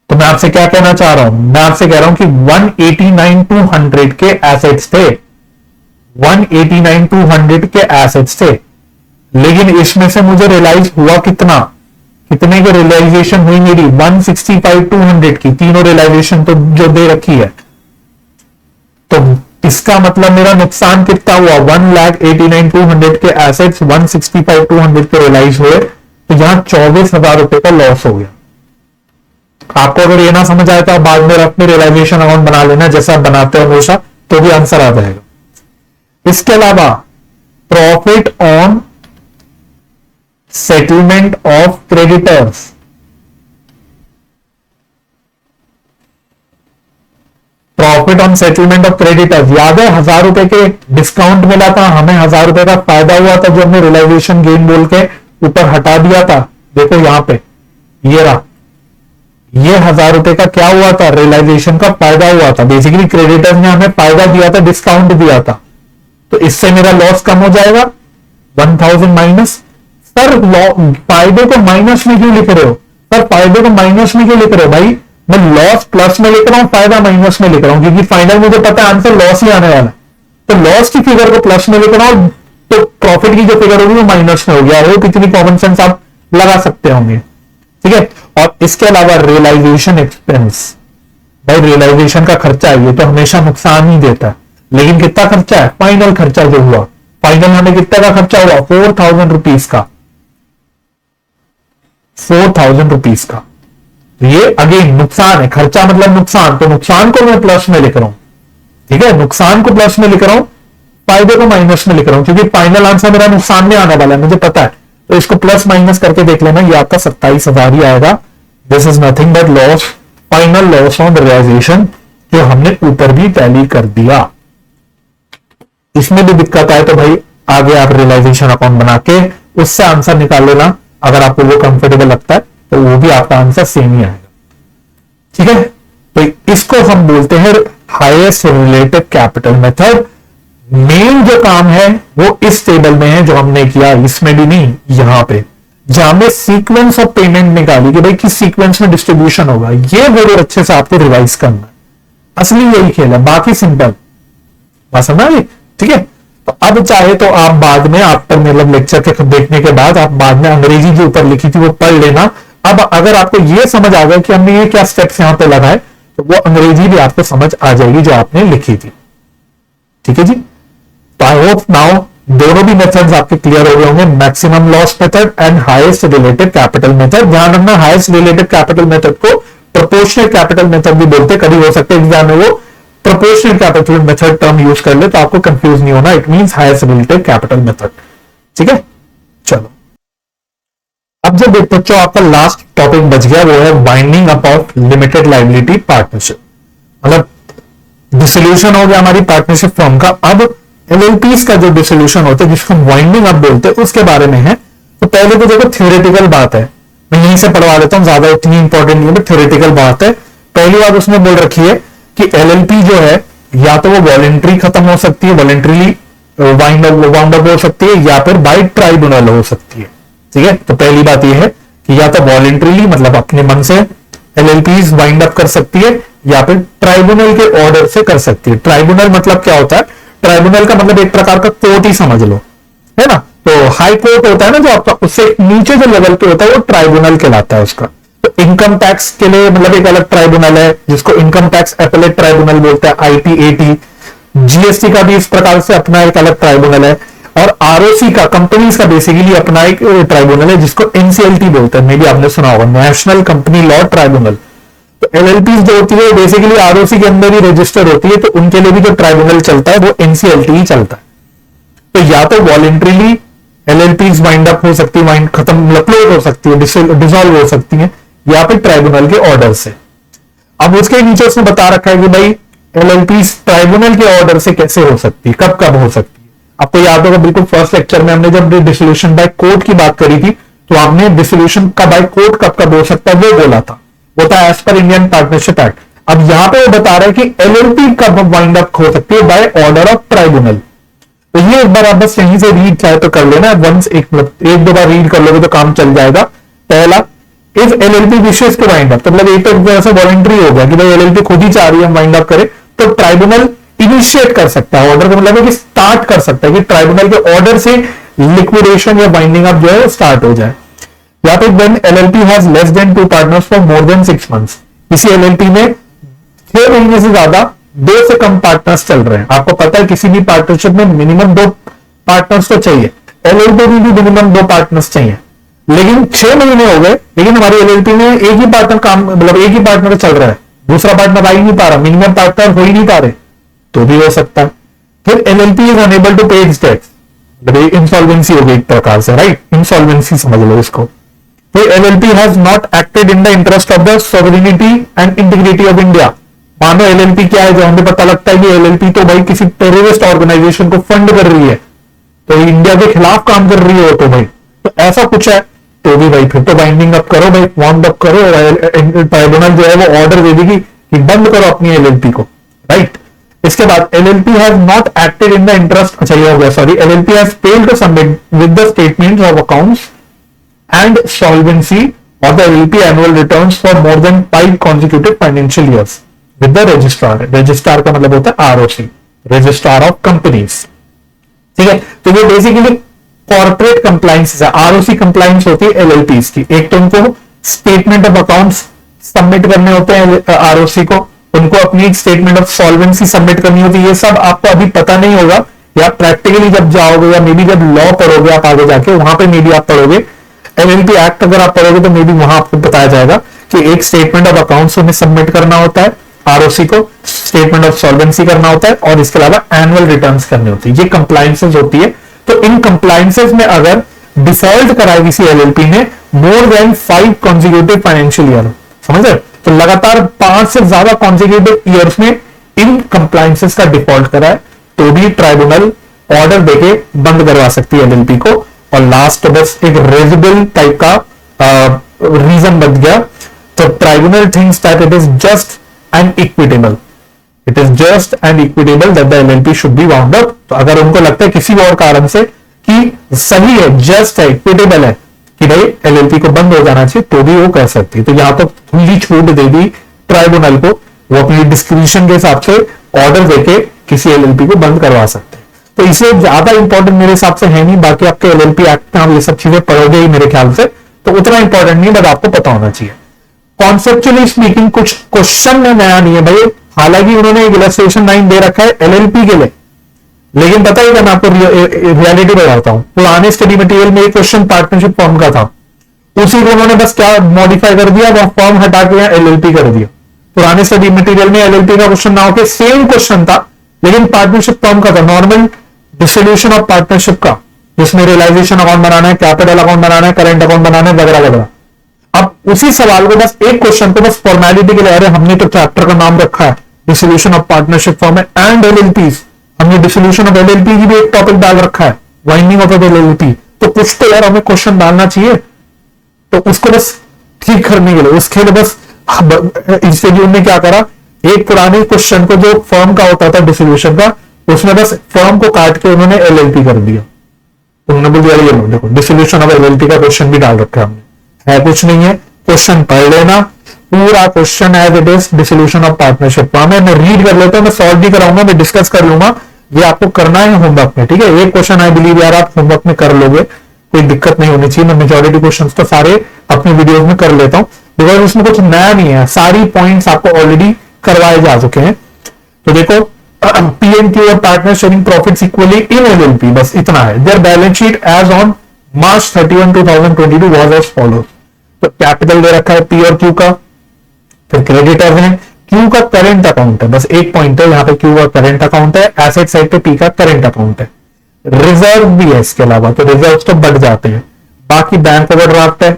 तो मैं आपसे क्या कहना चाह रहा हूं, मैं आपसे कह रहा हूं कि 189,200 के एसेट्स थे, 189,200 के एसेट्स थे, लेकिन इसमें से मुझे रियलाइज हुआ कितना, कितने की रियलाइजेशन हुई मेरी, 165,200 की, तीनों रियलाइजेशन तो जो दे रखी है। तो इसका मतलब मेरा नुकसान कितना हुआ, 1,89,200 के एसेट्स 165,200 के रियलाइज हुए, तो यहां 24,000 रुपए का लॉस हो गया। आपको अगर ये ना समझ आए तो आप बाद में अपने रियलाइजेशन अकाउंट बना लेना, जैसा आप बनाते हो हमेशा, तो भी आंसर आ जाएगा। इसके अलावा profit on settlement of creditors, profit on settlement of creditors, याद है 1,000 रुपए के डिस्काउंट मिला था हमें, 1,000 रुपए का फायदा हुआ था जो हमने रियलाइजेशन गेन बोल के ऊपर हटा दिया था। देखो यहां पे ये रहा, ये 1,000 रुपए का क्या हुआ था, रियलाइजेशन का फायदा हुआ था। बेसिकली क्रेडिटर्स ने हमें फायदा दिया था, डिस्काउंट दिया था, तो इससे मेरा लॉस कम हो जाएगा 1,000 माइनस। सर फायदे को माइनस में क्यों लिख रहे हो, सर फायदे को माइनस में क्यों लिख रहे हो भाई, मैं लॉस प्लस में लिख रहा हूं, फायदा माइनस में लिख रहा हूं, क्योंकि फाइनल मुझे पता है आंसर लॉस ही आने वाला है। तो लॉस की फिगर को प्लस में लिख रहा हूं, तो प्रॉफिट की जो फिगर होगी वो माइनस में हो गया। वो कितनी कॉमन सेंस आप लगा सकते होंगे, ठीक है। और इसके अलावा रियलाइजेशन एक्सपेंस, भाई रियलाइजेशन का खर्चा है, ये तो हमेशा नुकसान ही देता है, लेकिन कितना खर्चा है, फाइनल खर्चा जो हुआ, फाइनल हमें कितने का खर्चा हुआ, 4,000 रुपीज का, 4,000 रुपीज का। ये अगेन नुकसान है, खर्चा मतलब नुकसान, तो नुकसान को मैं प्लस में लिख रहा हूं, ठीक है, नुकसान को प्लस में लिख रहा हूं, फायदे को माइनस में लिख रहा हूं, क्योंकि फाइनल आंसर मेरा नुकसान में आने वाला है, मुझे पता है। तो इसको प्लस माइनस करके देख लेना, ये आपका 27,000 ही आएगा। This is nothing but loss, final loss on realisation, जो हमने ऊपर भी टैली कर दिया। इसमें भी दिक्कत आए तो भाई आगे आप रियलाइजेशन अकाउंट बना के उससे आंसर निकाल लेना, अगर आपको वो कंफर्टेबल लगता है तो वो भी आपका आंसर सेम ही आएगा, ठीक है। तो इसको हम बोलते हैं highest related capital method. Main जो काम है वो इस टेबल में है जो हमने किया, इसमें भी नहीं, यहां पे जहां में सीक्वेंस ऑफ पेमेंट निकाली कि भाई किस सीक्वेंस में डिस्ट्रीब्यूशन होगा, ये बड़े अच्छे से आपको रिवाइज करना है। असली यही खेल है, बाकी सिंपल, बात समझ गए, ठीक है। तो अब चाहे तो आप बाद में आफ्टर मतलब लेक्चर के देखने के बाद आप बाद में अंग्रेजी जो ऊपर लिखी थी वो पढ़ लेना। अब अगर आपको ये समझ आ गया कि हमने ये क्या स्टेप्स यहां पे लगाए, तो वो अंग्रेजी भी आपको समझ आ जाएगी जो आपने लिखी थी, ठीक है जी। तो आई होप नाउ दोनों भी मेथड्स आपके क्लियर हो गए होंगे, maximum loss method and highest related capital method. ध्यान रखना हाईएस्ट रिलेटेड कैपिटल मेथड को प्रोपोर्शनल कैपिटल मेथड भी बोलते, कभी हो सकता है एग्जाम में वो proportional capital method term use कर ले, तो आपको कंफ्यूज नहीं होना, it means highest related capital method, ठीक है। चलो अब जब बच्चों आपका लास्ट टॉपिक बच गया, वो है winding up of limited liability partnership, मतलब डिसोल्यूशन हो गया हमारी पार्टनरशिप फर्म का। अब एलएलपीज का जो डिसोल्यूशन होता है जिसको वाइंडिंग अप बोलते हैं, उसके बारे में है। तो पहले तो देखो थ्योरेटिकल बात है, मैं यहीं से पढ़वा लेता हूं, ज्यादा इतनी इंपॉर्टेंट नहीं है, बट थ्योरेटिकल बात है। पहली बात उसने बोल रखी है कि एलएलपी जो है या तो वो वॉलेंट्री खत्म हो सकती है, वॉलेंट्रीली वाइंड अप हो सकती है, या फिर बाय ट्राइब्यूनल हो सकती है, ठीक है। तो पहली बात यह है कि या तो वॉलेंट्रीली मतलब अपने मन से एलएलपीज वाइंड अप कर सकती है, या फिर ट्राइब्यूनल के ऑर्डर से कर सकती है। ट्राइब्यूनल मतलब क्या होता है, ट्राइब्यूनल का मतलब एक प्रकार का कोर्ट ही समझ लो, है ना। तो हाई कोर्ट होता है ना जो आपका, उससे नीचे जो लेवल पे होता है वो ट्राइब्यूनल कहलाता है उसका। तो इनकम टैक्स के लिए मतलब एक अलग ट्राइब्यूनल है जिसको इनकम टैक्स एपेलेट ट्राइब्यूनल बोलता है, आईटीएटी। जीएसटी का भी इस प्रकार से अपना एक अलग ट्राइब्यूनल है, और आरओसी का, कंपनीज का बेसिकली अपना एक ट्राइब्यूनल है जिसको एनसीएलटी बोलते हैं, मे भी आपने सुना होगा, नेशनल कंपनी लॉ ट्राइब्यूनल। तो एलएलपीज जो होती है बेसिकली आरओसी के अंदर ही रजिस्टर होती है, तो उनके लिए भी जो ट्राइब्यूनल चलता है वो एनसीएलटी ही चलता है। तो या तो वॉलेंट्रीली एलएलपीज वाइंड अप हो सकती है, खत्म क्लोज हो सकती है, डिसॉल्व हो सकती है, या फिर ट्राइब्यूनल के ऑर्डर से। अब उसके नीचे उसने बता रखा है कि भाई एलएलपीज ट्राइब्यूनल के ऑर्डर से कैसे हो सकती है, कब कब हो सकती है। आपको याद होगा बिल्कुल फर्स्ट लेक्चर में हमने जब डिसोल्यूशन बाय कोर्ट की बात करी थी, तो आपने डिसोल्यूशन का बाय कोर्ट कब कब हो सकता है वो बोला था, वो था as per Indian partnership act. अब यहां पे वो बता रहे हैं कि एलएलपी कब वाइंड अप हो सकती है, बाय ऑर्डर ऑफ ट्राइब्यूनल। तो ये एक बार आप बस यहीं से रीड चाहे तो कर लेना, वंस एक दो बार रीड कर लोगे तो काम चल जाएगा। पहला, if LLP wishes to wind up, तो मतलब एक तरह से वॉलंटरी हो गया कि भाई एलएलपी खुद ही चाह रही है वाइंड अप करे, तो ट्राइब्यूनल इनिशिएट कर सकता है ऑर्डर का, मतलब है कि स्टार्ट कर सकता है कि ट्राइब्यूनल के ऑर्डर से लिक्विडेशन या वाइंडिंग अप जो है स्टार्ट हो जाए। या फिर when LLP has less than 2 partners for more then 6 months, किसी एलएलपी में 6 महीने से ज्यादा 2 से कम पार्टनर्स चल रहे हैं। आपको पता है किसी भी पार्टनरशिप में मिनिमम 2 पार्टनर्स तो चाहिए, एलएलपी में भी मिनिमम 2 पार्टनर्स चाहिए, लेकिन 6 महीने हो गए लेकिन हमारी एलएलपी में एक ही पार्टनर काम, मतलब एक ही पार्टनर चल रहा है, दूसरा पार्टनर आ ही नहीं पा रहा, मिनिमम पार्टनर हो ही नहीं पा रहे, तो भी हो सकता है। फिर एलएलपी इज अनेबल टू पे इट्स डेट्स, मतलब इंसॉल्वेंसी हो गई एक प्रकार से, राइट, इंसॉल्वेंसी समझ लो इसको। फिर LLP has not acted in the interest of the sovereignty and integrity of India. मानो एलएलपी क्या है, जो हमें पता लगता है कि एलएलपी तो भाई किसी टेररिस्ट ऑर्गेनाइजेशन को फंड कर रही है, तो इंडिया के खिलाफ काम कर रही हो, तो भाई तो ऐसा कुछ है तो भी भाई फिर तो बाइंडिंग अप करो भाई, वाउंड अप करो, ट्राइब्यूनल जो है वो ऑर्डर दे देगी कि बंद करो अपनी एलएलपी को, राइट। इसके बाद LLP has not acted in the interest, अच्छा ये हो गया, sorry, LLP has failed to submit with the statements of accounts and solvency of the LLP annual returns for more than 5 consecutive financial years with the registrar. Registrar का मतलब होता है आरओसी, रजिस्ट्रार ऑफ कंपनीज, ठीक है। तो ये बेसिकली कॉर्पोरेट कंप्लायंस है, आरओसी कंप्लायंस होती है एलएलपी की। एक तो उनको स्टेटमेंट ऑफ अकाउंट्स सबमिट करने होते हैं आरओसी को, उनको अपनी स्टेटमेंट ऑफ सॉल्वेंसी सबमिट करनी होती है। ये सब आपको अभी पता नहीं होगा, या प्रैक्टिकली जब जाओगे या मे बी जब लॉ पढ़ोगे आप आगे जाके, वहां पे मे बी आप पढ़ोगे एलएलपी एक्ट, अगर आप पढ़ोगे तो मे बी वहां आपको बताया जाएगा कि एक स्टेटमेंट ऑफ अकाउंट्स उन्हें सबमिट करना होता है आरओसी को, स्टेटमेंट ऑफ सॉल्वेंसी करना होता है, और इसके अलावा एनुअल रिटर्न्स करनी होती है। ये कंप्लायंसेस होती है। तो इन कंप्लायंसेस में अगर डिफॉल्ट कराए किसी एलएलपी ने मोर देन 5 consecutive फाइनेंशियल ईयर, समझ रहे, तो लगातार 5 से ज्यादा consecutive ईयर्स में इन कंप्लायंसेस का डिफॉल्ट कराए तो भी ट्राइब्यूनल ऑर्डर देके बंद करवा सकती है एलएलपी को। और लास्ट बस एक रेजिबल टाइप का रीजन बन गया, तो tribunal thinks that it is just and equitable, it is just and equitable that the LLP should be wound up. तो अगर उनको लगता है किसी और कारण से कि सही है, जस्ट है, इक्विटेबल है कि भाई एलएलपी को बंद हो जाना चाहिए, तो भी वो कर सकती है। तो यहां तो खुली छूट दे दी ट्राइब्यूनल को, वो अपनी डिस्क्रिप्शन के हिसाब से ऑर्डर देके किसी एलएलपी को बंद करवा सकते हैं। तो इसे ज्यादा इंपॉर्टेंट मेरे हिसाब से है नहीं, बाकी आपके एलएलपी एक्ट में आप ये सब चीजें पढ़ोगे ही मेरे ख्याल से, तो उतना इंपॉर्टेंट नहीं, बट आपको पता होना चाहिए। कॉन्सेप्चुअली स्पीकिंग कुछ क्वेश्चन में नया नहीं है भाई, हालांकि उन्होंने एक इलस्ट्रेशन लाइन दे रखा है एलएलपी के लिए, लेकिन पता ही, मैं आपको रियलिटी बताता हूं, पुराने स्टडी मटेरियल में एक क्वेश्चन पार्टनरशिप फॉर्म का था, उसी को उन्होंने बस क्या मॉडिफाई कर दिया, वो फॉर्म हटा के एलएलपी कर दिया। पुराने स्टडी मटेरियल में एलएलपी का क्वेश्चन ना होकर सेम क्वेश्चन था, लेकिन पार्टनरशिप फॉर्म का था, नॉर्मल डिसोल्यूशन ऑफ पार्टनरशिप का, जिसमें रियलाइजेशन अकाउंट बनाना है, कैपिटल अकाउंट बनाना है, करंट अकाउंट बनाना है, वगैरह वगैरह। अब उसी सवाल को बस एक क्वेश्चन को बस फॉर्मेलिटी के लिए, अरे हमने तो चैप्टर का नाम रखा है dissolution of partnership form and एलएलपीज, हमने डिसोल्यूशन ऑफ एलएलपी की भी एक टॉपिक डाल रखा है, वाइंडिंग ऑफ एलएलपी, तो कुछ तो यार हमें क्वेश्चन डालना चाहिए। तो उसको बस ठीक करने के लिए, उसके लिए बस इंस्टीट्यूट ने क्या करा, एक पुराने क्वेश्चन को जो फर्म का होता था डिसोल्यूशन का, उसमें बस फर्म को काट के उन्होंने एलएलपी कर दिया। उन्होंने बोल दिया ये लो देखो डिसोल्यूशन ऑफ एलएलपी का क्वेश्चन भी डाल रखा है हमने, है कुछ नहीं है, क्वेश्चन पढ़ लेना, पूरा question as it is dissolution of partnership form है। मैं रीड कर लेता हूं, मैं सॉल्व भी कराऊंगा, मैं डिस्कस कर लूंगा, ये आपको करना है होमवर्क में, ठीक है। एक क्वेश्चन आई बिलीव यार आप होमवर्क में कर लोगे, कोई दिक्कत नहीं होनी चाहिए। मैं मेजॉरिटी क्वेश्चंस तो सारे अपने वीडियोस में कर लेता हूं, बिकॉज उसमें कुछ नया नहीं है, सारी पॉइंट्स आपको ऑलरेडी करवाए जा चुके हैं। तो देखो पीएनक्यू और partner sharing profits equally in LLP, बस इतना है। Their balance sheet as on March 31, 2022 was as follows. तो कैपिटल दे रखा है पी और क्यू का, फिर क्रेडिटर्स हैं, क्यू का करंट अकाउंट है, बस एक पॉइंट है यहाँ पे, क्यू का करंट अकाउंट है, एसेट साइड पे पी का करंट अकाउंट है, रिजर्व भी है इसके अलावा, तो रिजर्व तो बढ़ जाते हैं। बाकी बैंक ओवरड्राफ्ट है,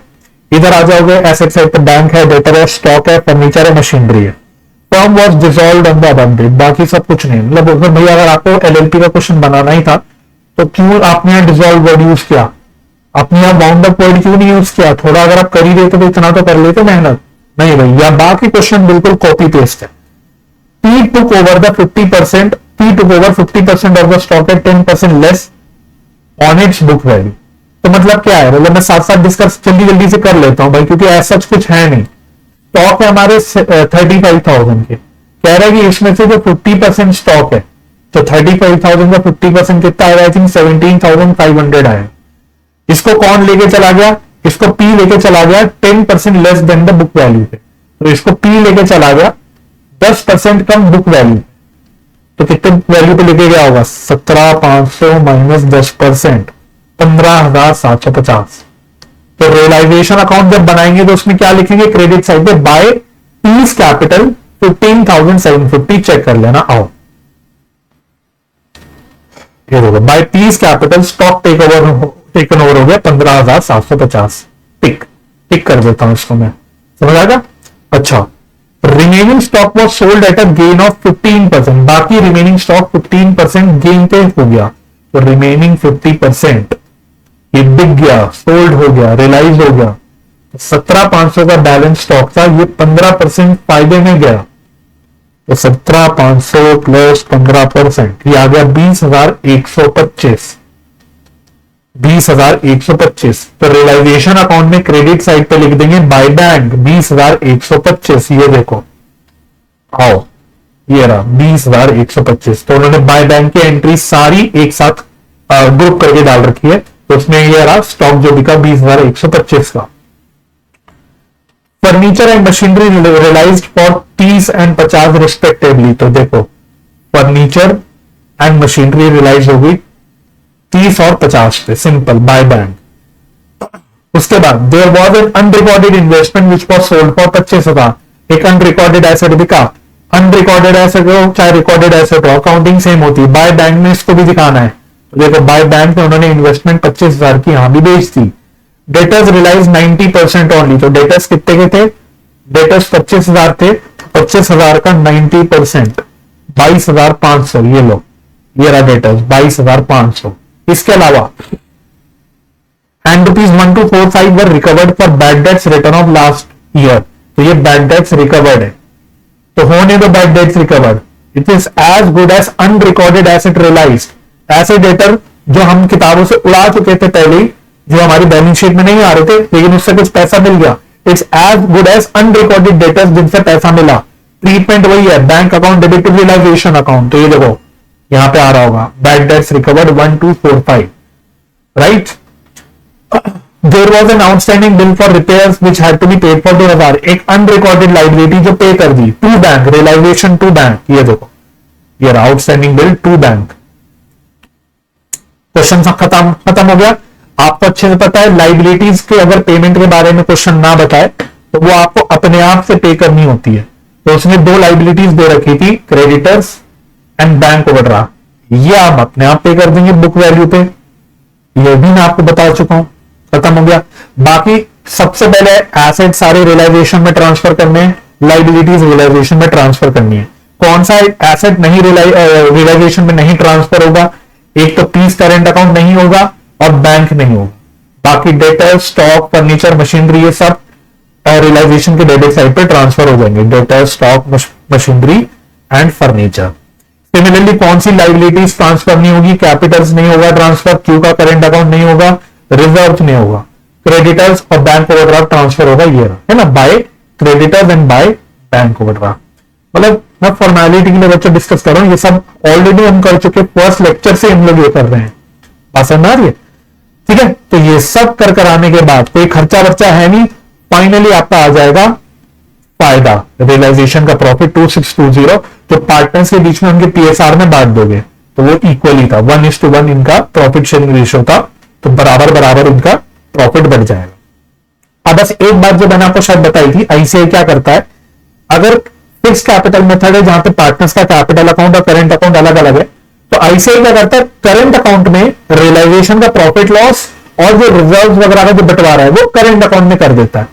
इधर आ जाओगे एसेट साइड पे बैंक है, डेटर है, स्टॉक है, फर्नीचर है, मशीनरी है। Firm was dissolved on the above date, बाकी सब कुछ नहीं। मतलब भैया अगर आपको एलएलपी का क्वेश्चन बनाना ही था तो क्यों आपने यहाँ डिसॉल्व वर्ड यूज किया, अपने यहाँ बाउंड अप वर्ड क्यों नहीं यूज किया? थोड़ा अगर आप कर ही देते तो इतना तो कर लेते मेहनत, नहीं भाई। या बाकी क्वेश्चन बिल्कुल कॉपी पेस्ट है। P took over the 50%, P took over 50% of the stock at 10% less on its book value. तो मतलब क्या है, मतलब मैं साथ साथ डिस्कस जल्दी जल्दी से कर लेता हूं भाई, क्योंकि ऐसा कुछ है नहीं। स्टॉक है हमारे 35,000 के, कह रहा है कि इसमें से जो 50% स्टॉक है, तो 35,000 का 50% कितना आएगा, आई थिंक 17,500 आया। इसको कौन लेके चला गया, इसको पी लेके चला गया 10% less than the book value पे, तो इसको पी लेके चला गया 10% कम बुक वैल्यू। तो कितने वैल्यू पे लेके गया होगा, 17,500 माइनस 10%, 15,750। तो रियलाइजेशन अकाउंट जब बनाएंगे तो उसमें क्या लिखेंगे, क्रेडिट साइड पे बाय पीस कैपिटल 15,750, चेक कर लेना। आओ ये देखो, by P's capital stock taken over हो गया 15,750। टिक टिक कर देता हूं इसको मैं, समझ आएगा। अच्छा, remaining stock was sold at a gain of 15%, बाकी रिमेनिंग स्टॉक 15% गेन पे हो गया, तो रिमेनिंग 50% ये बिक गया, सोल्ड हो गया, रियलाइज हो गया। 17,500 का बैलेंस स्टॉक था, ये 15% फायदे में गया, तो 17,500 प्लस 15%, ये आ गया 20,125। 20,125, तो रियलाइजेशन अकाउंट में क्रेडिट साइड पे लिख देंगे बाय बैंक 20,125। ये देखो, आओ ये रहा 20,125। तो उन्होंने बाय बैंक की एंट्री सारी एक साथ ग्रुप करके डाल रखी है, तो उसमें ये रहा स्टॉक जो बिका 20,125 का। Furniture and machinery realised for 30 and 50 respectively, तो देखो फर्नीचर एंड मशीनरी रियलाइज होगी 30 और 50 पे, सिंपल बाय बैंक। उसके बाद there was an unrecorded investment which was sold for 25,000, एक अनरिकॉर्डेड एसेट बिका। अनरिकॉर्डेड एसेट हो चाहे रिकॉर्डेड एसेट हो, अकाउंटिंग सेम होती है, बाय बैंक में इसको भी दिखाना है। तो देखो बाय बैंक में उन्होंने इन्वेस्टमेंट 25,000 की यहां भी बेच दी। डेटर्स रियलाइज 90% ओनली, तो डेटर्स कितने के थे, डेटर्स 25,000 थे, 25,000 का 90% 22,500, ये लो ये रहा डेटर्स 22,500। इसके अलावा and ₹1,245 were recovered for bad debts return of last year, तो ये बैड डेट्स रिकवर्ड है, तो होने दो bad debts recovered. It is as good as unrecorded asset realised, ऐसे डेटर जो हम किताबों से उड़ा चुके थे पहले ही, जो हमारी बैलेंस शीट में नहीं आ रहे थे लेकिन उससे कुछ पैसा मिल गया, it's as good as unrecorded debtors जिनसे पैसा मिला। ट्रीटमेंट वही है, bank account debit to realisation account. तो ये देखो यहां पे आ रहा होगा bad debts recovered 1,245, right. There was an outstanding bill for repairs which had to be paid for 2,000, एक अनरिकॉर्डेड लाइबिलिटी जो पे कर दी to bank, realisation to bank. ये देखो ये रहा outstanding bill to bank. Question खत्म हो गया। आपको अच्छे से पता है लाइबिलिटीज के अगर पेमेंट के बारे में क्वेश्चन ना बताए तो वो आपको अपने आप से पे करनी होती है। तो उसने दो लाइबिलिटीज दे रखी थी, क्रेडिटर्स एंड बैंक ओवरड्राफ्ट, ये आप अपने आप पे कर देंगे बुक वैल्यू पे, ये भी मैं आपको बता चुका हूं, खत्म हो गया। बाकी सबसे पहले एसेट सारे रियलाइजेशन में ट्रांसफर करने हैं, लाइबिलिटीज रियलाइजेशन में ट्रांसफर करनी है। कौन सा एसेट नहीं रियलाइजेशन में नहीं ट्रांसफर होगा, एक तो पीस करेंट अकाउंट नहीं होगा और बैंक नहीं होगा। बाकी डेटर, स्टॉक, फर्नीचर, मशीनरी ये सब रियलाइजेशन के डेबिट साइड पे ट्रांसफर हो जाएंगे, debtor, stock, machinery and furniture. Similarly कौन सी लाइबिलिटीज ट्रांसफर नहीं होगी, कैपिटल्स नहीं होगा ट्रांसफर, क्यू का करेंट अकाउंट नहीं होगा, रिजर्व नहीं होगा, क्रेडिटर्स और बैंक ओवरड्राफ्ट ट्रांसफर होगा, ये है ना, by creditors and by bank overdraft. मतलब मैं फॉर्मेलिटी के लिए बच्चों डिस्कस कर रहा हूं, ये सब ऑलरेडी हम कर चुके, फर्स्ट लेक्चर से हम लोग ये कर रहे हैं, पसंद आ रही है, ठीक है। तो ये सब कर आने के बाद कोई खर्चा वर्चा है नहीं, फाइनली आपका आ जाएगा फायदा, रियलाइजेशन का प्रॉफिट 2620, जो पार्टनर्स के बीच में उनके पीएसआर में बांट दोगे तो वो इक्वली था, 1:1 इनका प्रॉफिट शेयरिंग रेशियो था, तो बराबर बराबर इनका प्रॉफिट बढ़ जाएगा। अब बस एक बात जो मैंने आपको शायद बताई थी, आईसीआई क्या करता है, अगर फिक्स कैपिटल मेथड है जहां पे पार्टनर्स का कैपिटल अकाउंट और करेंट अकाउंट अलग अलग है, तो आईसीआई क्या करता है, करेंट अकाउंट में रियलाइजेशन का प्रॉफिट लॉस और जो रिजर्व वगैरह का जो बंटवारा है वो करेंट अकाउंट में कर देता है।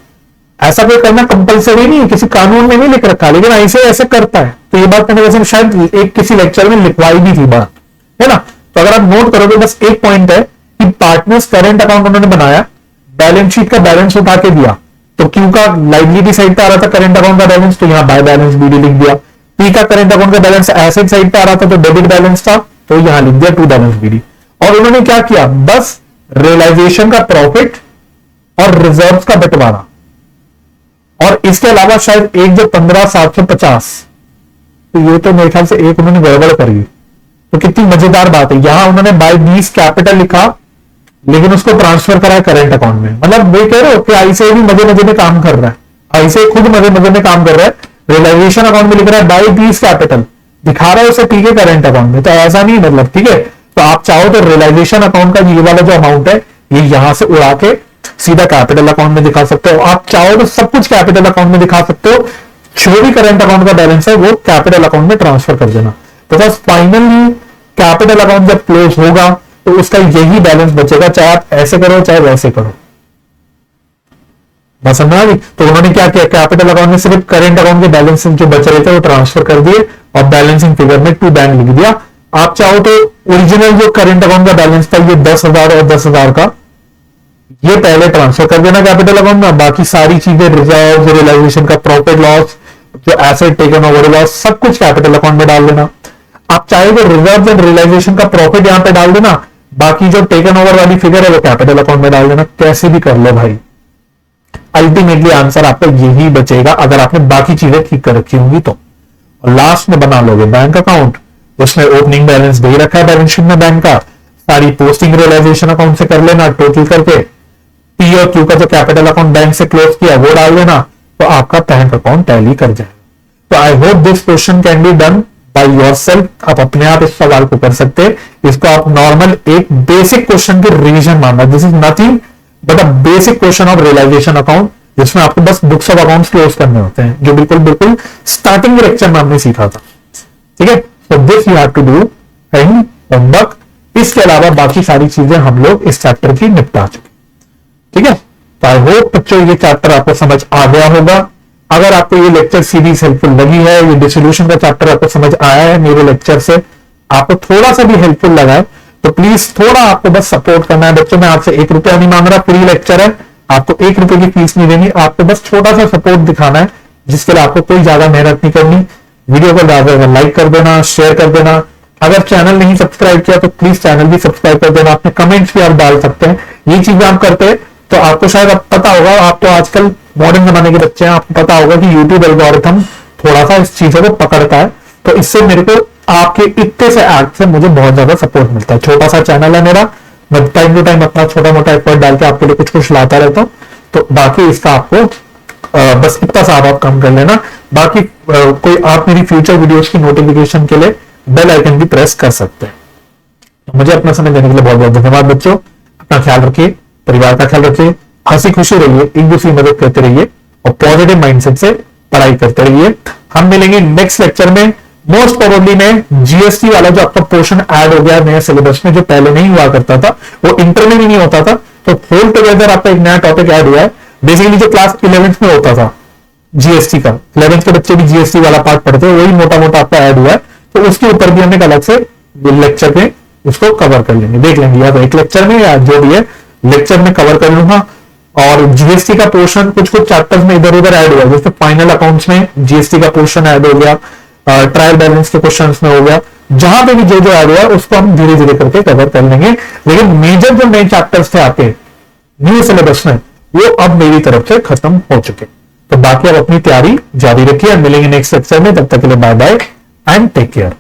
ऐसा कोई करना कंपलसरी नहीं है, किसी कानून में नहीं लिख रखा, लेकिन आईसीआई ऐसे करता है। तो ये बात मैंने वैसे शायद एक किसी लेक्चर में लिखवाई भी थी बात, है ना। तो अगर आप नोट करोगे बस एक पॉइंट है कि पार्टनर्स करेंट अकाउंट उन्होंने बनाया, बैलेंस शीट का बैलेंस उठा के दिया, तो क्यू का लाइबिलिटी साइड पे आ रहा था करेंट अकाउंट का बैलेंस, तो यहां बाय बैलेंस बीडी लिख दिया। पी का करेंट अकाउंट का बैलेंस एसेट साइड पे आ रहा था तो डेबिट बैलेंस था, तो यहां लिख दिया टू बैलेंस बीडी। और उन्होंने क्या किया, बस रियलाइजेशन का प्रॉफिट और रिजर्व्स का बंटवारा, और इसके अलावा शायद एक जो 15,750, तो ये तो मेरे ख्याल से एक उन्होंने गड़बड़ करी। तो कितनी मजेदार बात है, यहां उन्होंने बाय दीज कैपिटल लिखा लेकिन उसको ट्रांसफर करा करंट अकाउंट में। मतलब वे कह रहे हो कि आईसीआई भी मजे मजे में काम कर रहा है, आईसीआई खुद मजे मजे में काम कर रहा है, रियलाइजेशन अकाउंट में लिख रहा है बाय दीज कैपिटल, दिखा रहा है उसे ठीक है करंट अकाउंट में, तो ऐसा नहीं मतलब ठीक है। तो आप चाहो तो रियलाइजेशन अकाउंट का ये वाला जो अमाउंट है ये यहां से उड़ा के सीधा कैपिटल अकाउंट में दिखा सकते हो, आप चाहो तो सब कुछ कैपिटल अकाउंट में दिखा सकते हो, जो भी करंट अकाउंट का बैलेंस है वो कैपिटल अकाउंट में ट्रांसफर कर देना। तो बस फाइनली कैपिटल अकाउंट जब क्लोज होगा तो उसका यही बैलेंस बचेगा, चाहे आप ऐसे करो चाहे वैसे करो। बस समझ आ गई। तो उन्होंने क्या किया, कैपिटल अकाउंट में सिर्फ करंट अकाउंट के बैलेंस जो बच रहे थे वो ट्रांसफर कर दिए और बैलेंसिंग फिगर में टू बैंक लिख दिया। आप चाहो तो ओरिजिनल जो करंट अकाउंट का बैलेंस था ये 10,000 और 10,000 का, ये पहले ट्रांसफर कर देना कैपिटल अकाउंट में, बाकी सारी चीजें रिजर्व, रियलाइजेशन का प्रॉफिट लॉस, जो एसेट टेकन ओवर लॉस, सब कुछ कैपिटल अकाउंट में डाल देना। आप चाहे तो रिजर्व एंड रियलाइजेशन का प्रॉफिट यहां पे डाल देना, बाकी जो टेकन ओवर वाली फिगर है वो कैपिटल अकाउंट में डाल देना, कैसे भी कर लो भाई। अल्टीमेटली आंसर आपका यही बचेगा अगर आपने बाकी चीजें ठीक कर रखी होंगी तो। और लास्ट में बना लोगे बैंक अकाउंट, उसमें ओपनिंग बैलेंस दे रखा है बैलेंस शीट में बैंक का, सारी पोस्टिंग रियलाइजेशन अकाउंट से कर लेना टोटल करके, पी और क्यू का जो कैपिटल अकाउंट बैंक से क्लोज किया वो डाल देना, तो आपका बैंक अकाउंट टैली कर जाएगा। तो I hope this question can be done by yourself. आप अपने आप इस सवाल को कर सकते हैं, इसको आप नॉर्मल एक बेसिक क्वेश्चन की रिवीजन मानना, this is nothing but a basic question of realisation account, जिसमें आपको बस बुक्स ऑफ अकाउंट्स क्लोज करने होते हैं, जो बिल्कुल बिल्कुल स्टार्टिंग के लेक्चर में हमने सीखा था। ठीक है, तो this you have to do in homework. इसके अलावा बाकी सारी चीजें हम लोग इस चैप्टर की निपटा चुके। ठीक है, तो आई होप बच्चों ये चैप्टर आपको समझ आ गया होगा। अगर आपको ये लेक्चर सीरीज हेल्पफुल लगी है, ये डिसोल्यूशन का चैप्टर आपको समझ आया है मेरे लेक्चर से, आपको थोड़ा सा भी हेल्पफुल लगा है, तो प्लीज थोड़ा आपको बस सपोर्ट करना है बच्चों। मैं आपसे 1 रुपया नहीं मांग रहा, फ्री लेक्चर है, आपको 1 रुपए की फीस नहीं देनी, आपको बस छोटा सा सपोर्ट दिखाना है, जिसके लिए आपको कोई ज्यादा मेहनत नहीं करनी। वीडियो को ज्यादा लाइक कर देना, शेयर कर देना, अगर चैनल नहीं सब्सक्राइब किया तो प्लीज चैनल भी सब्सक्राइब कर देना, अपने कमेंट्स भी आप डाल सकते हैं। ये चीजें आप करते हैं तो आपको शायद अब पता होगा, आप तो आजकल मॉडर्न जमाने के बच्चे हैं, आपको पता होगा कि यूट्यूब एल्गोरिथम थोड़ा सा इस चीजों को पकड़ता है, तो इससे मेरे को आपके इतने से ऐड से मुझे बहुत ज्यादा सपोर्ट मिलता है। छोटा सा चैनल है मेरा, मैं टाइम टू टाइम अपना छोटा मोटा एफर्ट डाल के आपके लिए कुछ कुछ लाता रहता हूँ, तो बाकी इसका आपको बस इतना सा आप कम कर लेना। बाकी कोई आप मेरी फ्यूचर वीडियोस की नोटिफिकेशन के लिए बेल आइकन भी प्रेस कर सकते हैं। तो मुझे अपना समय देने के लिए बहुत बहुत धन्यवाद बच्चों। अपना ख्याल रखिए, परिवार का ख्याल रखिए, हंसी खुशी रहिए, एक दूसरे की मदद करते रहिए और पॉजिटिव माइंडसेट से पढ़ाई करते रहिए। हम मिलेंगे नेक्स्ट लेक्चर में, मोस्ट प्रोबेबली में जीएसटी वाला जो आपका पोर्शन ऐड हो गया नया सिलेबस में, जो पहले नहीं हुआ करता था, वो इंटर में भी नहीं होता था, तो होल टुगेदर आपका एक नया टॉपिक ऐड हुआ है। बेसिकली जो क्लास 11th में होता था जीएसटी का, 11th के बच्चे भी जीएसटी वाला पार्ट पढ़ते हैं, वही मोटा मोटा आपका ऐड हुआ है, तो उसके ऊपर भी हम एक अलग से लेक्चर में उसको कवर कर लेंगे, देख लेंगे, या तो एक लेक्चर में या जो भी है लेक्चर में कवर कर लूंगा। और जीएसटी का पोर्शन कुछ कुछ चैप्टर्स में इधर उधर ऐड हुआ, जैसे फाइनल अकाउंट्स में जीएसटी का पोर्शन ऐड हो गया, ट्रायल बैलेंस के क्वेश्चंस में हो गया, जहां पे भी जो जो ऐड हुआ उसको हम धीरे धीरे करके कवर कर लेंगे। लेकिन मेजर जो नए चैप्टर्स थे आपके न्यू सिलेबस में, वो अब मेरी तरफ से खत्म हो चुके। तो बाकी अब अपनी तैयारी जारी रखिए, मिलेंगे नेक्स्ट लेक्चर में, तब तक के लिए bye bye and take care.